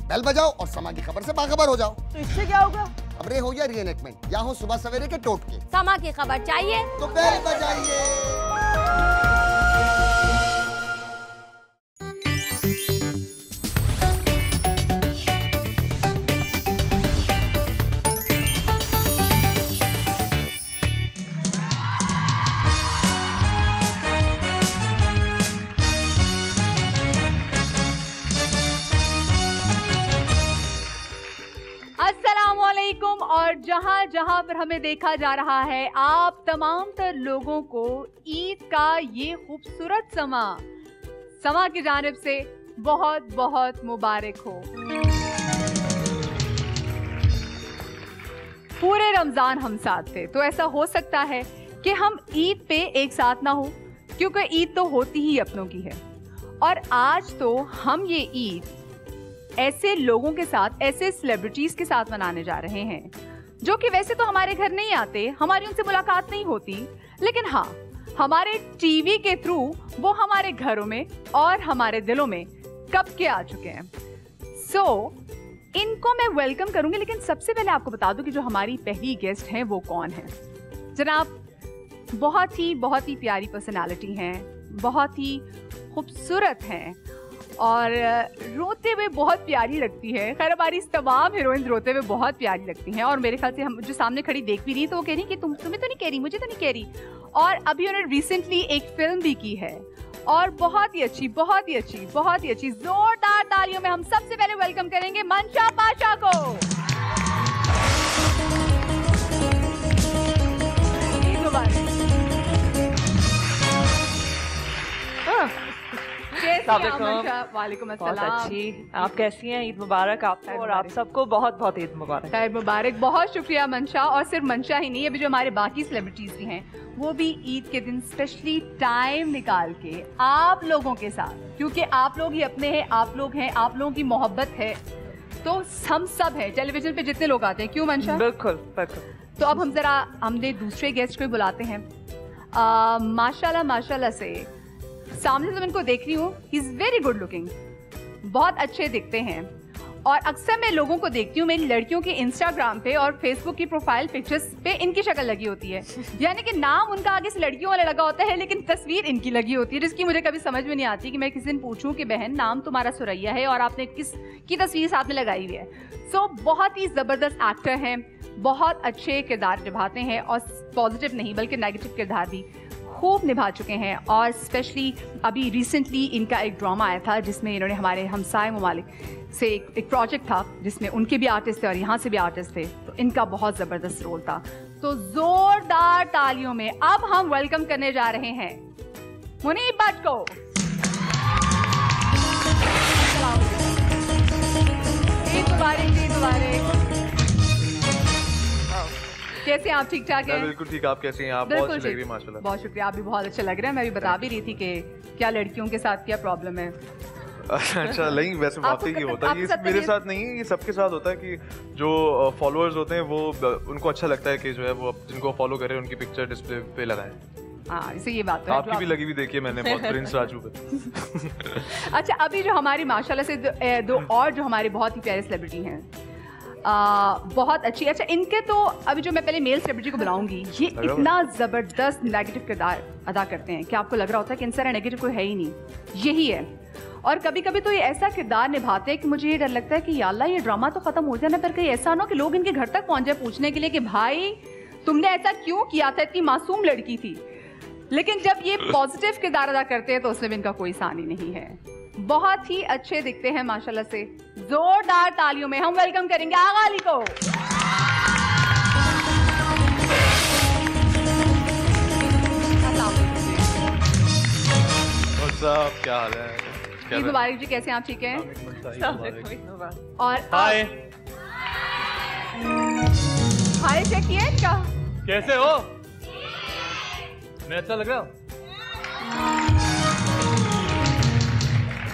Bell बजाओ और समा की खबर से बाखबर हो जाओ। तो इससे क्या होगा? खबरें हो या रीएनएक्टमेंट या हो सुबह सवेरे के टोटके, समा की खबर चाहिए तो बेल बजाइए। अस्सलामुअलैकुम। और जहां जहां पर हमें देखा जा रहा है, आप तमाम तर लोगों को ईद का ये खूबसूरत समा की जानिब से बहुत बहुत मुबारक हो। पूरे रमजान हम साथ थे, तो ऐसा हो सकता है कि हम ईद पे एक साथ ना हो, क्योंकि ईद तो होती ही अपनों की है। और आज तो हम ये ईद ऐसे लोगों के साथ, ऐसे सेलिब्रिटीज के साथ मनाने जा रहे हैं जो कि वैसे तो हमारे घर नहीं आते, हमारी उनसे मुलाकात नहीं होती, लेकिन हाँ, हमारे टीवी के थ्रू वो हमारे घरों में और हमारे दिलों में कब के आ चुके हैं। इनको मैं वेलकम करूंगी, लेकिन सबसे पहले आपको बता दूं कि जो हमारी पहली गेस्ट हैं वो कौन है। जनाब, बहुत ही प्यारी पर्सनालिटी हैं, बहुत ही खूबसूरत हैं और रोते हुए बहुत प्यारी लगती है। खैर, हमारी तमाम हीरोइन रोते हुए बहुत प्यारी लगती हैं और मेरे ख्याल से हम जो सामने खड़ी देख भी रही तो वो कह रही कि तुम्हें तो नहीं कह रही, मुझे तो नहीं कह रही। और अभी उन्होंने रिसेंटली एक फिल्म भी की है और बहुत ही अच्छी। जोरदार तालियों में हम सबसे पहले वेलकम करेंगे मंशा पाशा को। वालेकुम अस्सलाम। बहुत अच्छी, आप कैसी हैं? ईद मुबारक आपको और आप सबको बहुत बहुत ईद मुबारक। खैर मुबारक, बहुत शुक्रिया मंशा। और सिर्फ मंशा ही नहीं, अभी जो हमारे बाकी सेलिब्रिटीज भी हैं वो भी ईद के दिन स्पेशली टाइम निकाल के आप लोगों के साथ, क्योंकि आप लोग ही अपने हैं, आप लोग हैं, आप लोगों की मोहब्बत है, तो हम सब हैं। टेलीविजन पे जितने लोग आते हैं, क्यों मंशा? बिल्कुल बिल्कुल। तो अब हमने दूसरे गेस्ट को बुलाते हैं। माशाल्लाह से सामने से मैं इनको देख रही हूँ, he is very good looking, बहुत अच्छे दिखते हैं। और अक्सर मैं लोगों को देखती हूँ, मेरी लड़कियों के इंस्टाग्राम पे और फेसबुक की प्रोफाइल पिक्चर्स पे इनकी शक्ल लगी होती है, यानी कि नाम उनका आगे से लड़कियों वाला लगा होता है, लेकिन तस्वीर इनकी लगी होती है, जिसकी मुझे कभी समझ में नहीं आती कि मैं किसी दिन पूछूं कि बहन, नाम तुम्हारा सुरैया है और आपने किस की तस्वीर साथ में लगाई हुई है। बहुत ही जबरदस्त एक्टर हैं, बहुत अच्छे किरदार निभाते हैं और पॉजिटिव नहीं बल्कि नेगेटिव किरदार भी खूब निभा चुके हैं। और स्पेशली अभी रिसेंटली इनका एक ड्रामा आया था जिसमें इन्होंने हमारे हमसाए ममालिक से एक प्रोजेक्ट था जिसमें उनके भी आर्टिस्ट थे और यहाँ से भी आर्टिस्ट थे, तो इनका बहुत ज़बरदस्त रोल था। तो जोरदार तालियों में अब हम वेलकम करने जा रहे हैं मुनीब भट्ट को। ईद मुबारक। कैसे हैं आप? ठीक ठाक हैं? बिल्कुल ठीक। आप कैसे हैं? आप बहुत अच्छी लग रही हैं माशाल्लाह। बहुत शुक्रिया, आप भी बहुत अच्छे लग रहे हैं। मैं भी बता भी रही थी कि क्या लड़कियों के साथ क्या प्रॉब्लम है। अच्छा, नहीं वैसे वाकई ये होता है, ये मेरे साथ नहीं है, ये सबके साथ होता है कि जो फॉलोअर्स होते हैं वो उनको अच्छा लगता है कि जो है वो जिनको फॉलो करें उनकी पिक्चर डिस्प्ले पे लगाएं। हाँ, इसे ये बात है। आपकी भी लगी हुई देखिए मैंने, बहुत प्रिंस राजू पे। अच्छा, अभी जो हमारी माशाल्लाह से दो और जो हमारे बहुत ही प्यारे सेलिब्रिटी हैं, बहुत अच्छी। अच्छा, इनके तो अभी जो मैं पहले मेल सेलिब्रिटी को बुलाऊंगी, ये इतना जबरदस्त नेगेटिव किरदार अदा करते हैं कि आपको लग रहा होता है कि इनसे नेगेटिव कोई है ही नहीं, यही है। और कभी कभी तो ये ऐसा किरदार निभाते हैं कि मुझे ये डर लगता है कि या अल्लाह, ये ड्रामा तो खत्म हो जाना, पर कहीं ऐसा ना हो कि लोग इनके घर तक पहुंच जाए पूछने के लिए कि भाई तुमने ऐसा क्यों किया था, इतनी मासूम लड़की थी। लेकिन जब ये पॉजिटिव किरदार अदा करते हैं तो उसमें भी इनका कोई सानी नहीं है। बहुत ही अच्छे दिखते हैं माशाल्लाह से। जोरदार तालियों में हम वेलकम करेंगे आगा अली को। क्या हाल है? ईद मुबारक जी, कैसे हैं आप? ठीक हैं? और हाय चेक किया इनका? कैसे हो? मैं अच्छा लग रहा हूँ?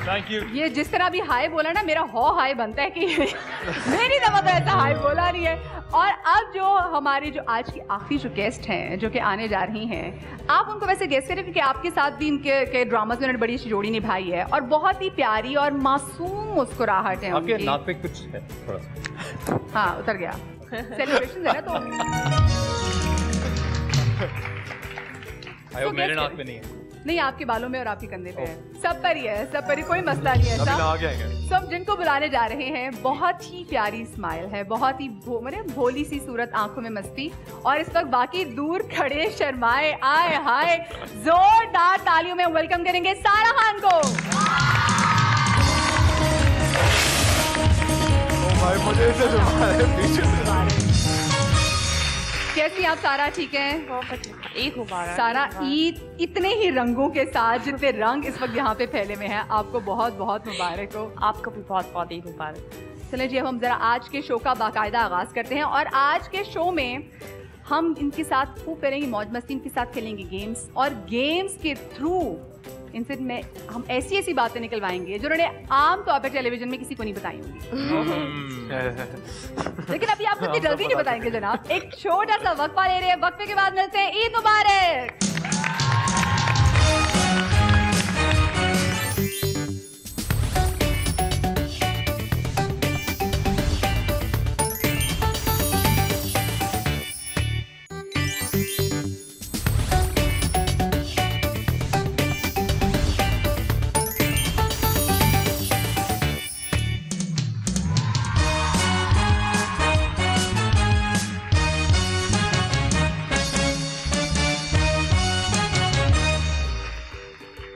Thank you. ये जिस तरह भी हाय बोला ना, मेरा हाय बनता है कि मेरी दफा तो ऐसा हाय बोला नहीं है। और अब जो हमारे जो आज की आखिरी जो गेस्ट हैं जो कि आने जा रही हैं, आप उनको वैसे गेस्ट करें क्योंकि आपके साथ भी इनके ड्रामास में उन्होंने बड़ी अच्छी जोड़ी निभाई है और बहुत ही प्यारी और मासूम मुस्कुराहट है आपके उनकी। नाक पे कुछ है थोड़ा सा। हाँ, उतर गया। सेलिब्रेशन है ना तो आयो मेरे नाक पे नहीं है। नहीं, आपके बालों में और आपके कंधे पे है। सब पर ही है, सब पर ही, कोई मसला नहीं है अभी ऐसा। नहा के आएंगे। सब जिनको बुलाने जा रहे हैं, बहुत ही प्यारी स्माइल है, बहुत ही भोली सी सूरत, आंखों में मस्ती, और इस वक्त बाकी दूर खड़े शर्माए आए हाय जोरदार तालियों में वेलकम करेंगे सारा खान को। भाई मुझे इसे जुड़ा है पीछे से। कैसी आप सारा? ठीक है, ईद मुबारक। सारा ईद इतने ही रंगों के साथ जितने रंग इस वक्त यहाँ पे फैले में हैं, आपको बहुत बहुत मुबारक हो। आपको भी बहुत बहुत ईद मुबारक। चलिए जी, अब हम जरा आज के शो का बाकायदा आगाज करते हैं और आज के शो में हम इनके साथ खूब करेंगे मौज मस्ती, इनके साथ खेलेंगे गेम्स और गेम्स के थ्रू इनसे हम ऐसी ऐसी बातें निकलवाएंगे जो उन्होंने आम तौर पर टेलीविजन में किसी को नहीं बताई होंगी। लेकिन अभी आपको इतनी जल्दी नहीं बताएंगे जनाब, एक छोटा सा वक्फा ले रहे हैं, वक्फे के बाद मिलते हैं। ईद मुबारक।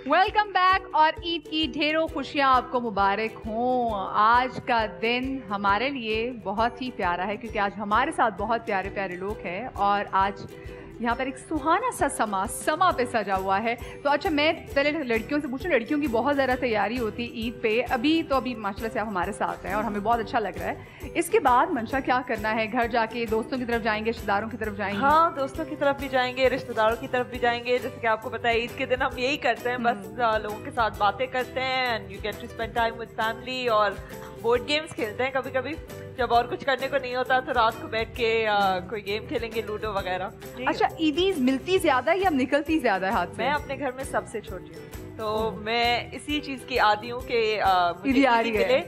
वेलकम बैक और ईद की ढेरों खुशियां आपको मुबारक हों। आज का दिन हमारे लिए बहुत ही प्यारा है क्योंकि आज हमारे साथ बहुत प्यारे प्यारे लोग हैं और आज यहाँ पर एक सुहाना सा समा पे सजा हुआ है। तो अच्छा, मैं पहले लड़कियों से पूछूं, लड़कियों की बहुत ज़्यादा तैयारी होती है ईद पे, अभी माशाल्लाह से आप हमारे साथ हैं और हमें बहुत अच्छा लग रहा है। इसके बाद मंशा क्या करना है? घर जाके दोस्तों की तरफ जाएंगे, रिश्तेदारों की तरफ जाएंगे? हाँ, दोस्तों की तरफ भी जाएंगे, रिश्तेदारों की तरफ भी जाएंगे। जैसे कि आपको पता है ईद के दिन हम यही करते हैं, बस लोगों के साथ बातें करते हैं and you get to spend time with family और बोर्ड गेम्स खेलते हैं। कभी कभी जब और कुछ करने को नहीं होता तो रात को बैठ के कोई गेम खेलेंगे, लूडो वगैरह। अच्छा, ईदीज मिलती ज्यादा है या निकलती ज्यादा है हाथ से? मैं अपने घर में सबसे छोटी हूँ तो मैं इसी चीज की आदी हूँ कि ईदी आ रही है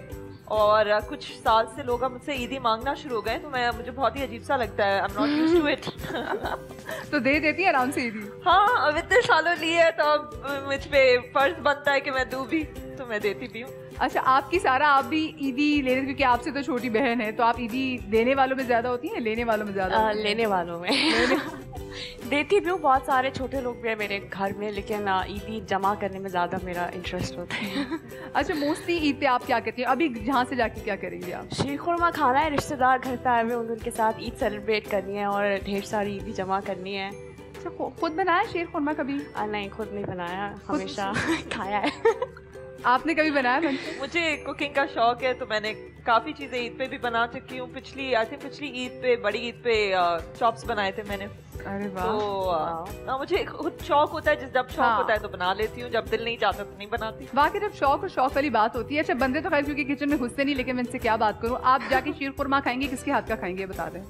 और कुछ साल से लोग मुझसे ईदी मांगना शुरू हो गए तो मुझे बहुत ही अजीब सा लगता है। I am not used to it. तो दे देती है आराम से ईदी? हाँ, अब इतने सालों लिए है तो अब मुझ पे फर्ज बनता है कि मैं दूं भी, तो मैं देती भी हूँ। अच्छा, आपकी सारा आप भी ईदी ले रहे, क्योंकि आपसे तो छोटी बहन है, तो आप ईदी देने वालों में ज्यादा होती है, लेने वालों में ज्यादा? लेने वालों में देती भी हूँ। बहुत सारे छोटे लोग भी हैं मेरे घर में, लेकिन ईदी जमा करने में ज़्यादा मेरा इंटरेस्ट होता है। अच्छा, मोस्टली ईद पे आप क्या करती हैं? अभी जहाँ से जाके क्या करेंगी आप? शीर खुरमा खाना है, रिश्तेदार घर पे आए हुए उनके साथ ईद सेलिब्रेट करनी है और ढेर सारी ईदी जमा करनी है। अच्छा, खुद बनाया शीर खुरमा कभी? नहीं, खुद नहीं बनाया, हमेशा खाया है। आपने कभी बनाया? मुझे कुकिंग का शौक है तो मैंने काफी चीजें ईद पे भी बना चुकी हूँ। पिछली ईद पे, बड़ी ईद पे चॉप्स बनाए थे मैंने। अरे वाह। तो मुझे खुद शौक होता है, जब शौक होता है तो बना लेती हूँ, जब दिल नहीं चाहता तो नहीं बनाती। वाकई जब शौक और शौक वाली बात होती है। अच्छा, बंदे तो खैर क्योंकि किचन में घुसते नहीं, लेकिन मैं इनसे क्या बात करूँ, आप जाके शीर खुरमा खाएंगे, किसके हाथ का खाएंगे बता दें?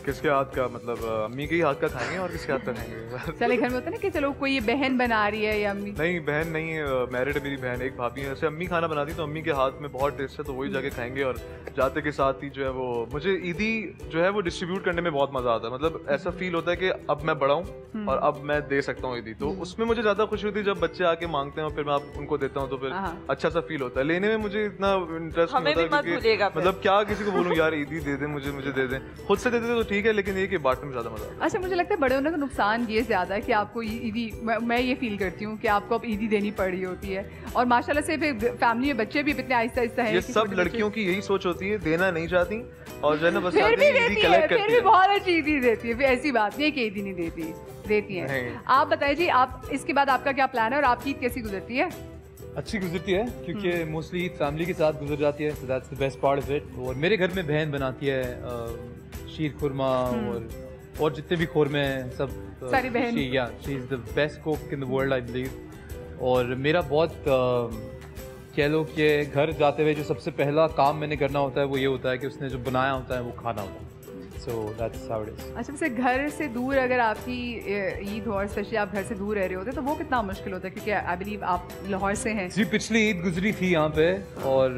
किसके हाथ का मतलब? अम्मी के ही हाथ का खाएंगे और किसके हाथ का खाएंगे? चले घर में होता है ना कि चलो कोई ये बहन बना रही है या अम्मी? नहीं, बहन नहीं, मैरिड मेरी बहन, एक भाभी है। जैसे अम्मी खाना बनाती तो अम्मी के हाथ में बहुत टेस्ट है तो वही जाके खाएंगे। और जाते के साथ ही जो है वो मुझे ईदी जो है वो डिस्ट्रीब्यूट करने में बहुत मजा आता है। मतलब ऐसा फील होता है कि अब मैं बड़ा हूँ और अब मैं दे सकता हूँ ईदी। तो उसमें मुझे ज्यादा खुशी होती है जब बच्चे आके मांगते हैं और फिर मैं उनको देता हूँ, तो फिर अच्छा सा फील होता है। लेने में मुझे इतना इंटरेस्ट नहीं होता क्योंकि मतलब क्या किसी को बोलूँ यार ईदी दे दे, मुझे दे दें। खुद से दे देते तो ठीक है, लेकिन ये कि बांटने में ज्यादा मजा आता है। अच्छा, मुझे लगता है बड़े होने का नुकसान ये ज्यादा है कि आपको ईदी, मैं ये फील करती हूँ कि आपको अब ईदी देनी पड़ रही होती है और माशाल्लाह से फिर फैमिली में बच्चे भी इतने आहिस्ता आहिस्ता है। ये सब लड़कियों की यही सोच होती है, देना नहीं चाहती और जो है ना बस फिर भी बहुत अच्छी ईदी देती है। फिर ऐसी बात नहीं है कि ईदी नहीं देती है। आप बताइए जी, आप इसके बाद आपका क्या प्लान है और आपकी ईद कैसी गुजरती है? अच्छी गुजरती है क्योंकि मोस्टली ईद फैमिली के साथ गुजर जाती है, so that's the best part of it। और मेरे घर में बहन बनाती है शीर खुरमा और जितने भी खुरमे हैं सब सारी बहन। She is the best cook in the world I believe. और मेरा बहुत कह लो कि घर जाते हुए जो सबसे पहला काम मैंने करना होता है वो ये होता है कि उसने जो बनाया होता है वो खाना होता है। So that's how it is. अच्छा, वैसे घर से दूर अगर आपकी ईद हो और स्पेशली आप घर से दूर रह रहे होते तो वो कितना मुश्किल होता है, क्योंकि आई बिलीव आप लाहौर से हैं। जी पिछली ईद गुजरी थी यहाँ पे और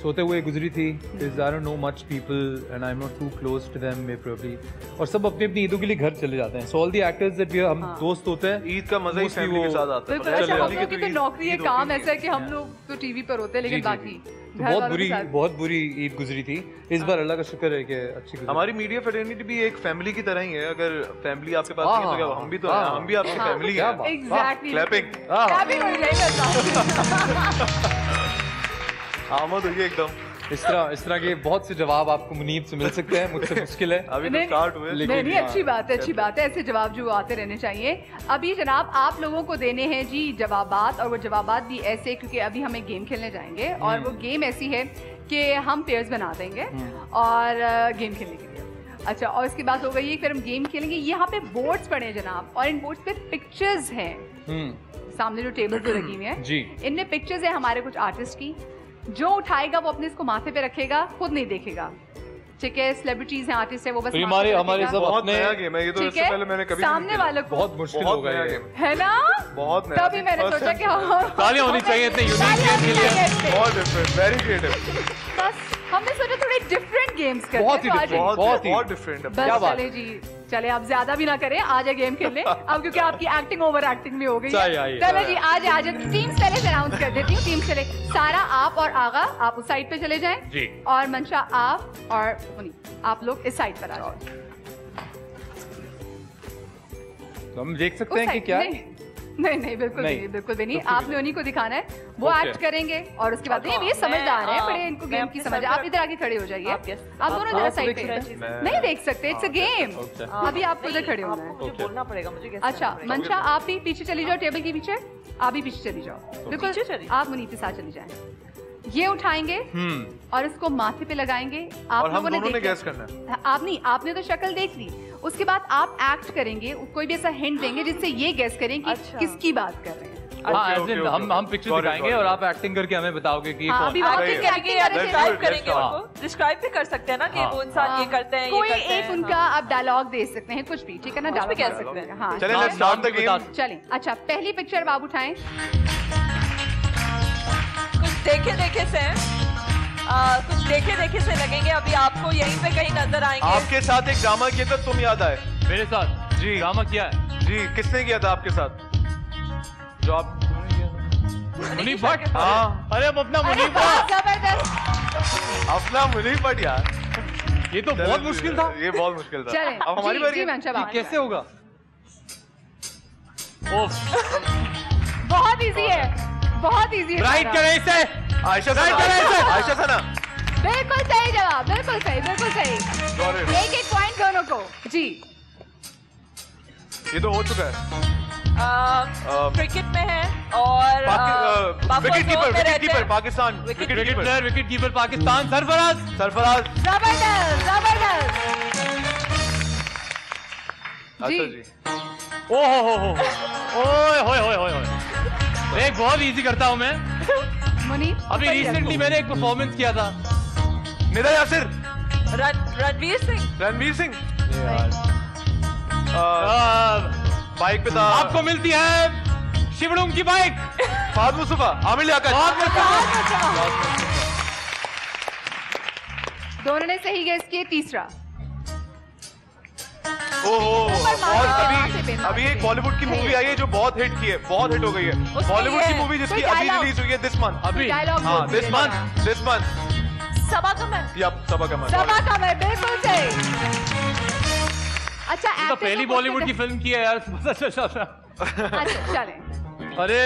सोते हुए गुजरी थी। Because I don't know much people and I'm not too close to them probably. और सब अपनी अपनी ईदों के लिए घर चले जाते हैं। So all the actors that we हम दोस्त होते हैं, ईद का मजा ही mostly फैमिली के वो- साथ आता है। बिल्कुल। अच्छा, हम लोग की तो नौकरी है, काम ऐसा है कि हम लोग तो टीवी पर होते हैं, लेकिन जी, जी, बाकी तो घर वालों के साथ- बहुत बुरी ईद गुजरी थी। इस बार अल्लाह का शुक्र है कि अच्छी गुजरी। हमारी मीडिया फ्रेटर्निटी भी एक फैमिली की तरह ही है। अगर फैमिली आपके पास हाँ, नहीं है तो क्या हाँ, हम भी तो हैं, हाँ, हम भी आपकी हाँ, फैमिली क्या है। बात। Exactly. क्लैपिंग Clapping हो रही है। आमद हुई एकदम। इस तरह के बहुत से जवाब आपको मुनीब से मिल सकते हैं, मुझसे मुश्किल है। अभी तो नहीं, स्टार्ट हुए। लेकिन- नहीं, अच्छी बात है, अच्छी बात है। ऐसे जवाब जो आते रहने चाहिए। अभी जनाब आप लोगों को देने हैं जी जवाबात, और वो जवाबात भी ऐसे, क्योंकि अभी हम एक गेम खेलने जाएंगे और वो गेम ऐसी है कि हम पेयर्स बना देंगे और गेम खेलने के लिए। अच्छा, और इसके बाद हो गई है, फिर हम गेम खेलेंगे। यहाँ पे बोर्ड्स पड़े हैं जनाब, और इन बोर्ड्स पे पिक्चर्स हैं। सामने जो टेबल पे लगी हुई है जी। इनमें पिक्चर्स है हमारे कुछ आर्टिस्ट की। जो उठाएगा वो अपने इसको माथे पे रखेगा, खुद नहीं देखेगा। ठीक है, सेलिब्रिटीज हैं, आर्टिस्ट है, वो बस तो ये माथे पे हमारे रखेगा। सब बहुत अपने नया गेम है ये तो। ठीक इससे है, पहले मैंने कभी सामने वाले को बहुत मुश्किल बहुत होगा नया ये। गेम है ना, बहुत नया। तभी मैंने First सोचा कि time। हम तालियां होनी चाहिए इतने यूनिक तालियां गेम के होनी लिए। चाहिए इस पे। बहुत डिफरेंट, वेरी क्रिएटिव। बस हमने सोचा थोड़े डिफरेंट गेम्स करते बहुत ही हैं, तो आ different, जाइए। बहुत ही। बहुत डिफरेंट है। बस क्या बात चले जी, चले आप ज्यादा भी ना करें, आ जाए गेम खेलने अब, क्योंकि आपकी एक्टिंग ओवर एक्टिंग भी हो गई चाहिए, है। आइए। चलो जी, आ जाए टीम्स पहले से अनाउंस कर देती हूँ। टीम्स चले, सारा आप और आगा आप उस साइड पे चले जाएं जी। और मंशा आप और मुनीब आप लोग इस साइड पर आ जाओ। तो हम देख सकते हैं कि क्या है? नहीं बिल्कुल नहीं। नहीं, बिल्कुल भी नहीं। बिल्कुल आपने उन्हीं को दिखाना है, वो Okay. एक्ट करेंगे और उसके बाद हाँ, ये समझदार है, मैं, बड़े इनको मैं गेम अपने की समझ। सर आप पर- इधर आके खड़े हो जाइए, आप yes, आप दोनों इधर आप साइड देख पे। सकते हैं। नहीं देख सकते, इट्स अ गेम। Okay. अभी आपको इधर खड़े होना है। आपको मुझे Okay. बोलना पड़ेगा, मुझे guess अच्छा, करना पड़ेगा। मंशा आप भी पीछे चली जाओ, टेबल के पीछे आप भी पीछे चली जाओ। बिल्कुल, पीछे चली? आप मुनीब के साथ चली जाएं। ये उठाएंगे और इसको माथे पे लगाएंगे। आप और हम लोगों ने दोनों ने देखा- गैस करना है। आप नहीं, आपने तो शक्ल देख ली, उसके बाद आप एक्ट करेंगे, कोई भी ऐसा हिंट देंगे जिससे ये गैस करें कि अच्छा। किसकी बात कर रहे हैं। हाँ, Okay, as okay, in okay, हम okay. पिक्चर Got it, दिखाएंगे got it. और आप एक्टिंग करके हमें बताओगे कि ये हाँ, कौन अभी है। आप सही है। एक्टिंग करेंगे, करके डिस्क्राइब good, करेंगे let's उनको, डिस्क्राइब भी कर सकते हैं ना कि हाँ। वो इंसान ये करते हैं, ये कोई करते एक हैं। उनका आप डायलॉग दे सकते हैं, कुछ भी, ठीक है ना, कुछ भी डायलॉग कह सकते हैं। हाँ, चलें, नाम- let's start नाम the भी game. बता- चलें। अच्छा, पहली पिक्चर बाबू उठाएं। कुछ देखे से हैं, कुछ देखे से लगेंगे। अभी आपको यहीं पे कहीं नजर आएंगे। आपके साथ एक ड्रामा किया था, तुम याद आए? मेरे साथ जी। ड्रामा किया है जी, किसने किया था आपके साथ? जो आप मुनीब भट्ट। हाँ, अरे अब अपना अरे मुनीब वाह, भट्ट। जबरदस्त। अपना मुनीब भट्ट यार। ये तो बहुत मुश्किल था। ये बहुत मुश्किल था। चलें, अब हमारी जी, बारी जी, है। मंशा ये बात कैसे होगा? बहुत इजी है, बहुत इजी है। राइट सारा। करें इसे। आयशा Right, सना, right, right. आयशा सना। बिल्कुल सही जवाब, बिल्कुल सही, बिल्कुल सही। Got it. एक एक पॉइंट दोनों को। जी, ये तो हो चुका है। क्रिकेट में है और wicket keeper Pakistan. Wicket wicket keeper player wicket keeper Pakistan Sarfaraz. Sarfaraz. जबरदस्त, जबरदस्त। अच्छा जी। जी। ओ हो ओए होए होए होए होए। एक बहुत इजी करता हूँ मैं। मुनीब, अभी ऊपर ही रिसेंटली मैंने एक परफॉर्मेंस किया था। निदा यासिर। रणवीर सिंह। रणवीर सिंह। आ, बाइक पे था। आपको मिलती है शिवड़ुंग की बाइक। फाद मुस्तफा, आमिर लियाकत। रखो। दोनों ने सही गेस किए। तीसरा, ओहो, ऊपर मारो, बहुत माथे पे, अभी माथे अभी एक पे। बॉलीवुड की मूवी आई है जो बहुत हिट की है, बहुत हिट हो गई है। उसमें बॉलीवुड ये की है, मूवी जिसकी कोई अभी dialogue? रिलीज हुई है दिस मंथ। अभी डायलॉग हाँ, this month Saba Qamar. Yup, Saba Qamar. Saba कम है, बिल्कुल सही। अच्छा, तो actors पहली को बॉलीवुड की पूछते फिल्म की है यार। पता चल रहा। थे- अच्छा, चलें। अरे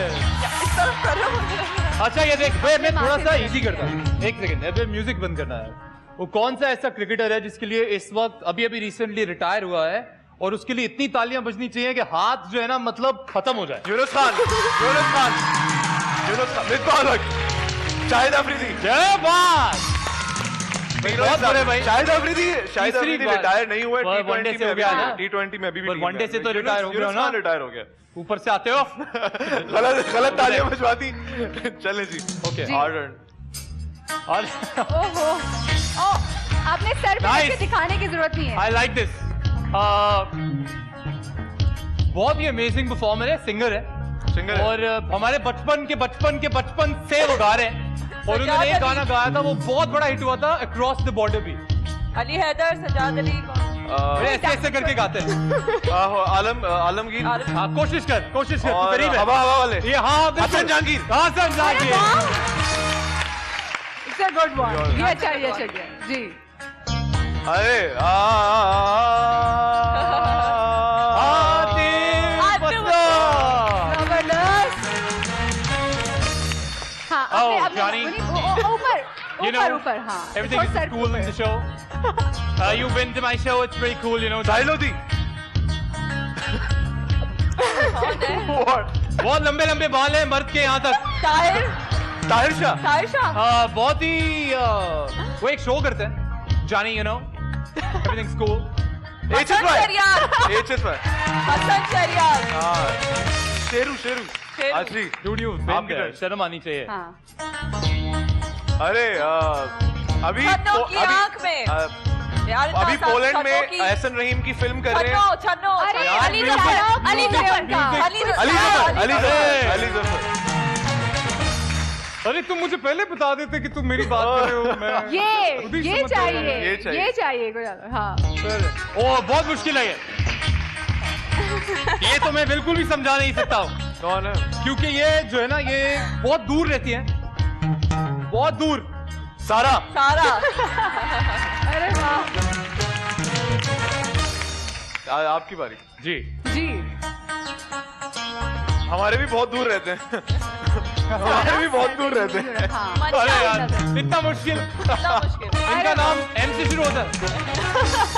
इस तरफ कर रहा हूँ। अच्छा ये देख भाई, मैं थोड़ा सा माथे इजी करता हूँ। एक सेकंड, अभी म्यूजिक बंद करना है। वो कौन सा ऐसा क्रिकेटर है जिसके लिए इस वक्त अभी अभी रिसेंटली रिटायर हुआ है और उसके लिए इतनी तालियां बजनी चाहिए कि हाथ जो है ना मतलब खत्म हो जाए। यूनुस खान। यूनुस खान। यूनुस खान। मिसबाह हक। शाहिद अफरीदी। जय बात। बहुत बड़े भाई। शाहिद अफरीदी तीसरी अफरीदी बार। रिटायर नहीं हुआ वनडे से हो गया ना? T20 में अभी भी पर टीम वनडे में से तो है। रिटायर हो गया यूनुस ना? खान रिटायर हो गया। ऊपर से आते हो। गलत तालियां बजवाती। चले जी। ओके। और ओहो, आपने सर पे Nice. करके दिखाने की जरूरत नहीं है। I like this. बहुत ही अमेजिंग परफॉर्मर है, सिंगर है। सिंगर है। और हमारे बचपन से वो गा रहे हैं। और उन्होंने एक गाना गाया था, वो बहुत बड़ा हिट हुआ था, अक्रॉस द बॉर्डर भी। अली हैदर, सजाद अली, ऐसे ऐसे करके गाते हैं। आलमगीर। हाँ, कोशिश कर तू करीब है। हवा वाले। ये हाँ, बिल्कुल। Hasan Jahangir. Hasan Jahangir. It's a good one. ये अच्छा गया जी। अरे हाँ, Oh, अपने Johnny. You know, ऊपर हाँ। everything ऊपर is sir cool in the show. You've been to my show. It's very cool, you know. साहिल लोधी। बहुत लंबे लंबे बाल हैं मर्द के यहाँ तक। ताहिर शाह। बहुत ही वो एक शो करते हैं, जानी, you know. Everything's cool. Hasan Shahriar. Sheru. Ashri. Dude, आपकी तरफ। शर्म आनी चाहिए। हाँ। अरे अभी छन्नो की आंख में। यार इतना अभी आसान पोलैंड छन्नो में की- एहसन रहीम की फिल्म कर रहे हैं। छन्नो अरे यार, अली music- जफर, अली जफर। अरे तुम मुझे पहले बता देते कि तुम मेरी बात कर रहे हो। मैं खुद ही ये समझ रहा हूँ। चाहिए ये चाहिए कोई ज्यादा। हाँ। ओ बहुत मुश्किल है ये तो मैं बिल्कुल भी समझा नहीं सकता हूँ, कौन है? क्योंकि ये जो है ना, ये बहुत दूर रहती है, बहुत दूर। सारा। अरे वाह आपकी बारी। जी जी। हमारे भी बहुत दूर रहते हैं। हमारे भी बहुत दूर रहते हैं। हाँ। अरे यार इतना मुश्किल। इनका नाम एम से शुरू होता है।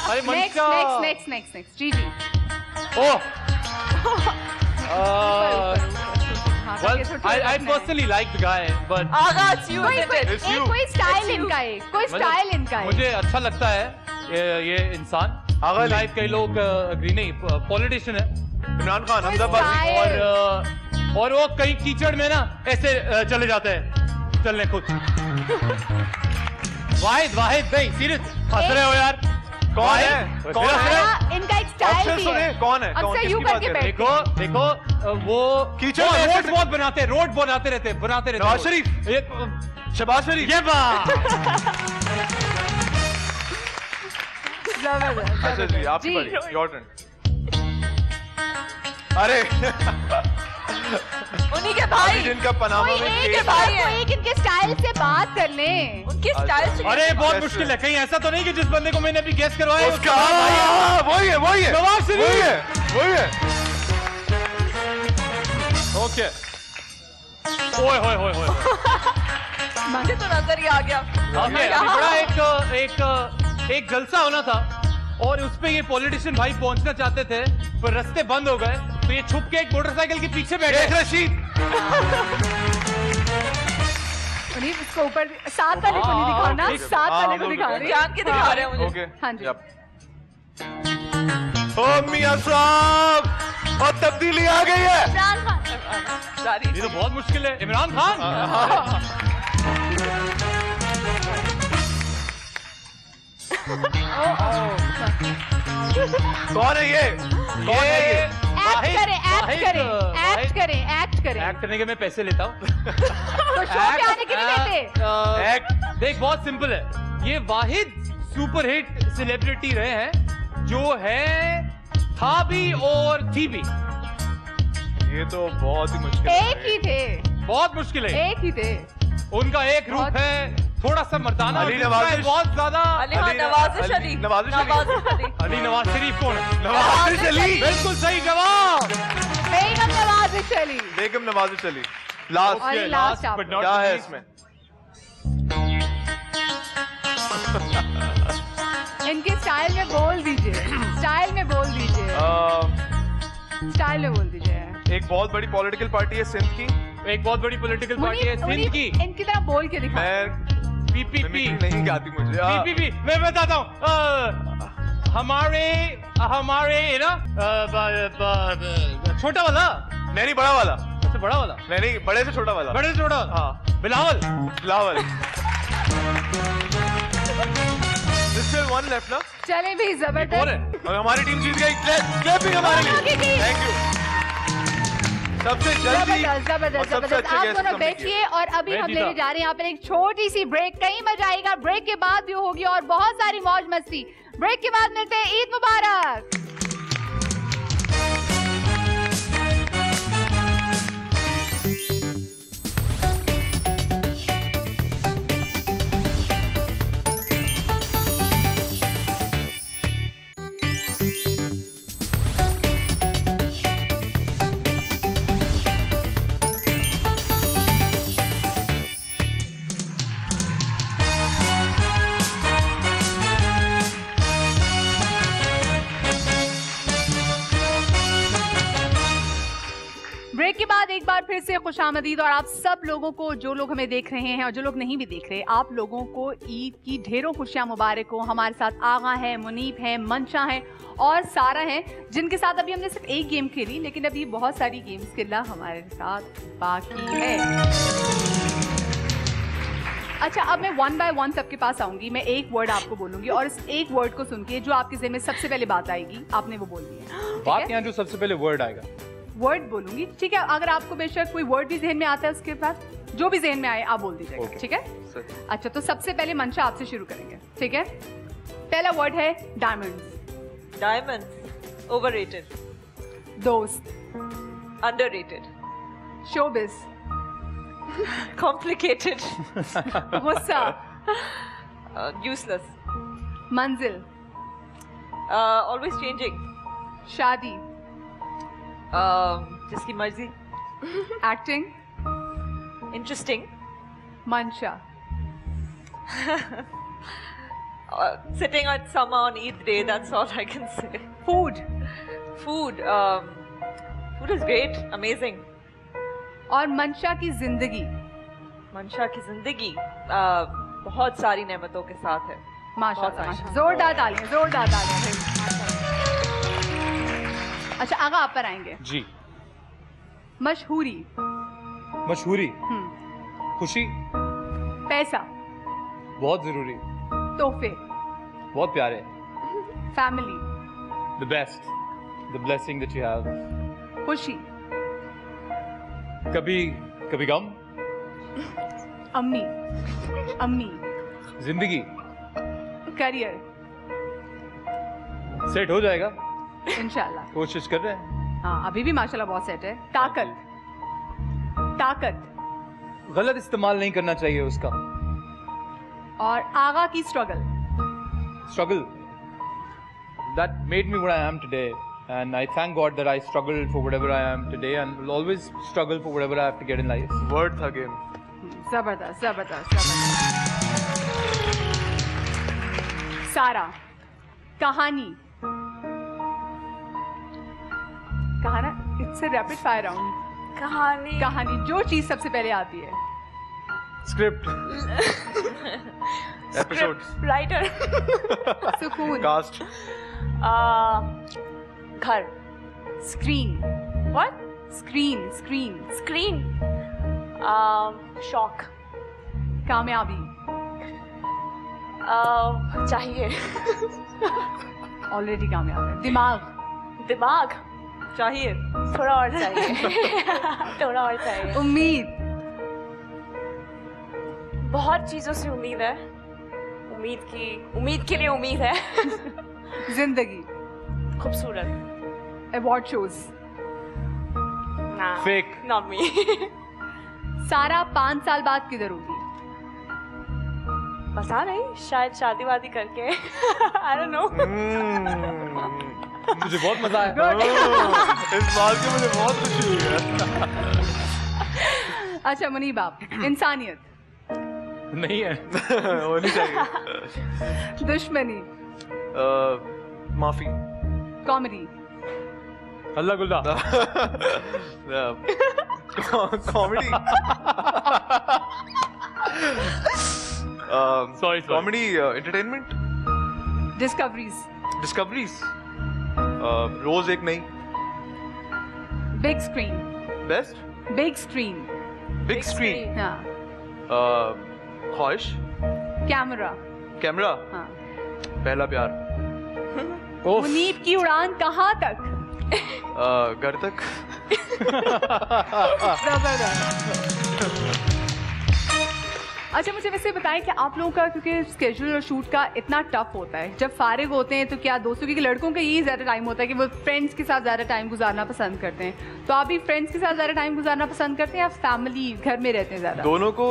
अरे नेक्स्ट जी जी। Oh well, I personally like the guy, but Agha it's you, isn't it? It's you. कोई स्टाइल इनका है, कोई मतलब स्टाइल इनका है। मुझे अच्छा लगता है ये इंसान। आगा शायद कई लोग अग्री नहीं, पॉलिटिशियन है इमरान खान कोई अहमदाबादी। स्टाइल। और वो कई कीचड़ में ना ऐसे चले जाते हैं, चलने खुद। वाहिद नहीं, सीरियस हंस रहे हो यार। कौन है? कौन है? हाँ, इनका एक स्टाइल ऑप्शन भी सुने, है। कौन है? कौन? अक्सर यूं किसकी बात करके कर रहे बैठते हैं। देखो वो कीचड़ में रोड ऐसे- बहुत बनाते हैं, रोड बनाते रहते हैं। नवाज शरीफ। ये शहबाज शरीफ। ये बात। जबरदस्त, अच्छा जी, जबरदस्त। आपकी बारी। Your turn. अरे उन्हीं के अभी भाई, जिनका पनामा कोई में एक केस- भाई है। कोई एक इनके स्टाइल से बात कर लें। उनकी स्टाइल से। अरे बहुत कैसे? मुश्किल है, कहीं ऐसा तो नहीं कि जिस बंदे को मैंने अभी गेस करवाया उसका वही है नवाज शरीफ। वही है। ओके। ओए होए होए होए। मुझे तो नजर ही आ गया। अभी बड़ा एक जलसा होना था और उस पे ये पॉलिटिशियन भाई पहुंचना चाहते थे, पर रास्ते बंद हो गए, तो ये छुप के एक मोटरसाइकिल के पीछे बैठे। शेख रशीद। उन्हीं इसको ऊपर साथ वाले को नहीं दिखाना, ठीक है। साथ वाले हाँ, को हम दिखा लोग रही जान के दिखा रहे हैं मुझे। ओके। हाँ जी। ओ मियां साहब, और तब्दीली आ गई है। इमरान खान। ये तो बहुत मुश्किल है। इमरान खान। कौन है ये? एक्ट करें। एक्ट करने के मैं पैसे लेता हूँ। तो शो पे आने के नहीं देते। एक्ट देख, बहुत सिंपल है। ये वाहिद सुपर हिट सेलिब्रिटी रहे हैं जो है था भी और थी भी। ये तो बहुत ही मुश्किल है। एक ही थे, बहुत मुश्किल है। एक ही थे। उनका एक रूप बहुत- है थोड़ा सा मर्दाना, अली और दूसरा नवाज़ है बहुत ज्यादा नवाज़ शरीफ। नवाज़ शरीफ। अली नवाज शरीफ। कौन है? नवाज शरीफ। बिल्कुल सही जवाब। बेगम नवाज चली। बेगम नवाज शरीफ। लास्ट और ये last आप- but not क्या है least, इसमें? इनके स्टाइल में बोल दीजिए, स्टाइल में बोल दीजिए, स्टाइल में बोल दीजिए। एक बहुत बड़ी पॉलिटिकल पार्टी है सिंध की। एक बहुत बड़ी पॉलिटिकल पार्टी है सिंध की। इनकी तरह बोल के दिखा। मैं पीपीपी। नहीं आती मुझे। पीपीपी मैं बताता हूँ। हमारे हमारे ना छोटा वाला नहीं बड़ा वाला, सबसे बड़ा वाला, नहीं बड़े से छोटा वाला, बड़े से छोटा वाला, हाँ Bilawal. Bilawal. Still one left ना? चले भी जबरदस्त। और हमारी टीम जीत गई। क्लैपिंग हमारे लिए। Thank you. सबसे जल्दी जबरदस्त आप दोनों बैठिए और अभी हम लेने जा रहे हैं यहाँ पर एक छोटी सी ब्रेक। कहीं मजा आएगा, ब्रेक के बाद भी होगी और बहुत सारी मौज मस्ती। ब्रेक के बाद मिलते हैं। ईद मुबारक। ब्रेक के बाद एक बार फिर से खुशामदीद और आप सब लोगों को, जो लोग हमें देख रहे हैं और जो लोग नहीं भी देख रहे, आप लोगों को ईद की ढेरों खुशियां मुबारक हो। हमारे साथ आगा है, मुनीब है, मंशा है और सारा है, जिनके साथ अभी हमने सिर्फ एक गेम खेली, लेकिन अभी बहुत सारी गेम्स खेलना हमारे साथ बाकी है। अच्छा, अब मैं 1 बाय 1 सबके पास आऊंगी। मैं एक वर्ड आपको बोलूंगी और इस एक वर्ड को सुन के जो आपके ज़हन में सबसे पहले बात आएगी आपने वो बोलनी है। बात यहाँ जो सबसे पहले वर्ड आएगा, वर्ड बोलूंगी, ठीक है? अगर आपको बेशक कोई वर्ड भी जहन में आता है उसके बाद जो भी जहन में आए आप बोल दीजिएगा, ठीक है? अच्छा, तो सबसे पहले मंशा आपसे शुरू करेंगे, ठीक है? पहला वर्ड है डायमंड्स। Diamonds overrated. दोस्त। अंडररेटेड। शोबिस। कॉम्प्लिकेटेड। गुस्सा। यूजलेस। मंजिल। Always changing. शादी। जिसकी मर्जी। एक्टिंग। इंटरेस्टिंग। मंशा। Sitting at summer on Eid day, that's all I can say. Food. Food is great, amazing. और मंशा की जिंदगी। मंशा की जिंदगी बहुत सारी नेमतों के साथ है। माशाल्लाह, जोरदार तालियां, जोरदार तालियां। अच्छा, आगा आप पर आएंगे जी। मशहूरी। मशहूरी, खुशी, पैसा, बहुत जरूरी, तोहफे, बहुत प्यारे, family, the best, the blessing that you have, खुशी, कभी कभी गम, अम्मी, अम्मी, जिंदगी, करियर, सेट हो जाएगा, इंशाल्लाह, कोशिश कर रहे हैं। हाँ, अभी भी माशाल्लाह बहुत सेट है। ताकत, ताकत, गलत इस्तेमाल नहीं करना चाहिए उसका। और आगा की struggle, struggle that made me what I am today, and I thank God that I struggled for whatever I am today and will always struggle for whatever I have to get in life. Word था game. जबरदस्त जबरदस्त जबरदस्त। सारा, कहानी, कहा ना, it's a rapid fire round. कहानी। कहानी, जो चीज सबसे पहले आती है। स्क्रिप्ट। एपिसोड्स। राइटर। सुकून। कास्ट। घर। Screen. What? Screen, screen. Screen. शौक। कामयाबी। चाहिए। ऑलरेडी कामयाब है। दिमाग। दिमाग चाहिए। थोड़ा और चाहिए। थोड़ा और चाहिए। उम्मीद। बहुत चीजों से उम्मीद है। उम्मीद के लिए उम्मीद है। जिंदगी। खूबसूरत। Award shows. Fake. Not me. सारा 5 साल बाद किधर होगी? पता नहीं, शायद शादी वादी करके। I don't know. मुझे बहुत मजा आया। इस बात की मुझे बहुत खुशी हुई है। अच्छा मुनीब, आप इंसानियत। नहीं है। होनी चाहिए। दुश्मनी। माफी। कॉमेडी। हल्ला गुल्ला। Comedy. Sorry. Comedy, entertainment. Discoveries. Discoveries. रोज एक नई। Big screen. Best big screen. Big screen. हाँ। ख्वाहिश। कैमरा। कैमरा। हाँ। पहला प्यार। मुनीब की उड़ान कहाँ तक? घर तक। अच्छा मुझे वैसे बताएं कि आप लोगों का क्योंकि स्केड्यूल और शूट का इतना टफ होता है, जब फारिग होते हैं तो क्या दोस्तों, क्योंकि लड़कों का यही ज़्यादा टाइम होता है कि वो फ्रेंड्स के साथ ज़्यादा टाइम गुजारना पसंद करते हैं, तो आप भी फ्रेंड्स के साथ ज़्यादा टाइम गुजारना पसंद करते हैं या फैमिली घर में रहते हैं ज़्यादा? दोनों को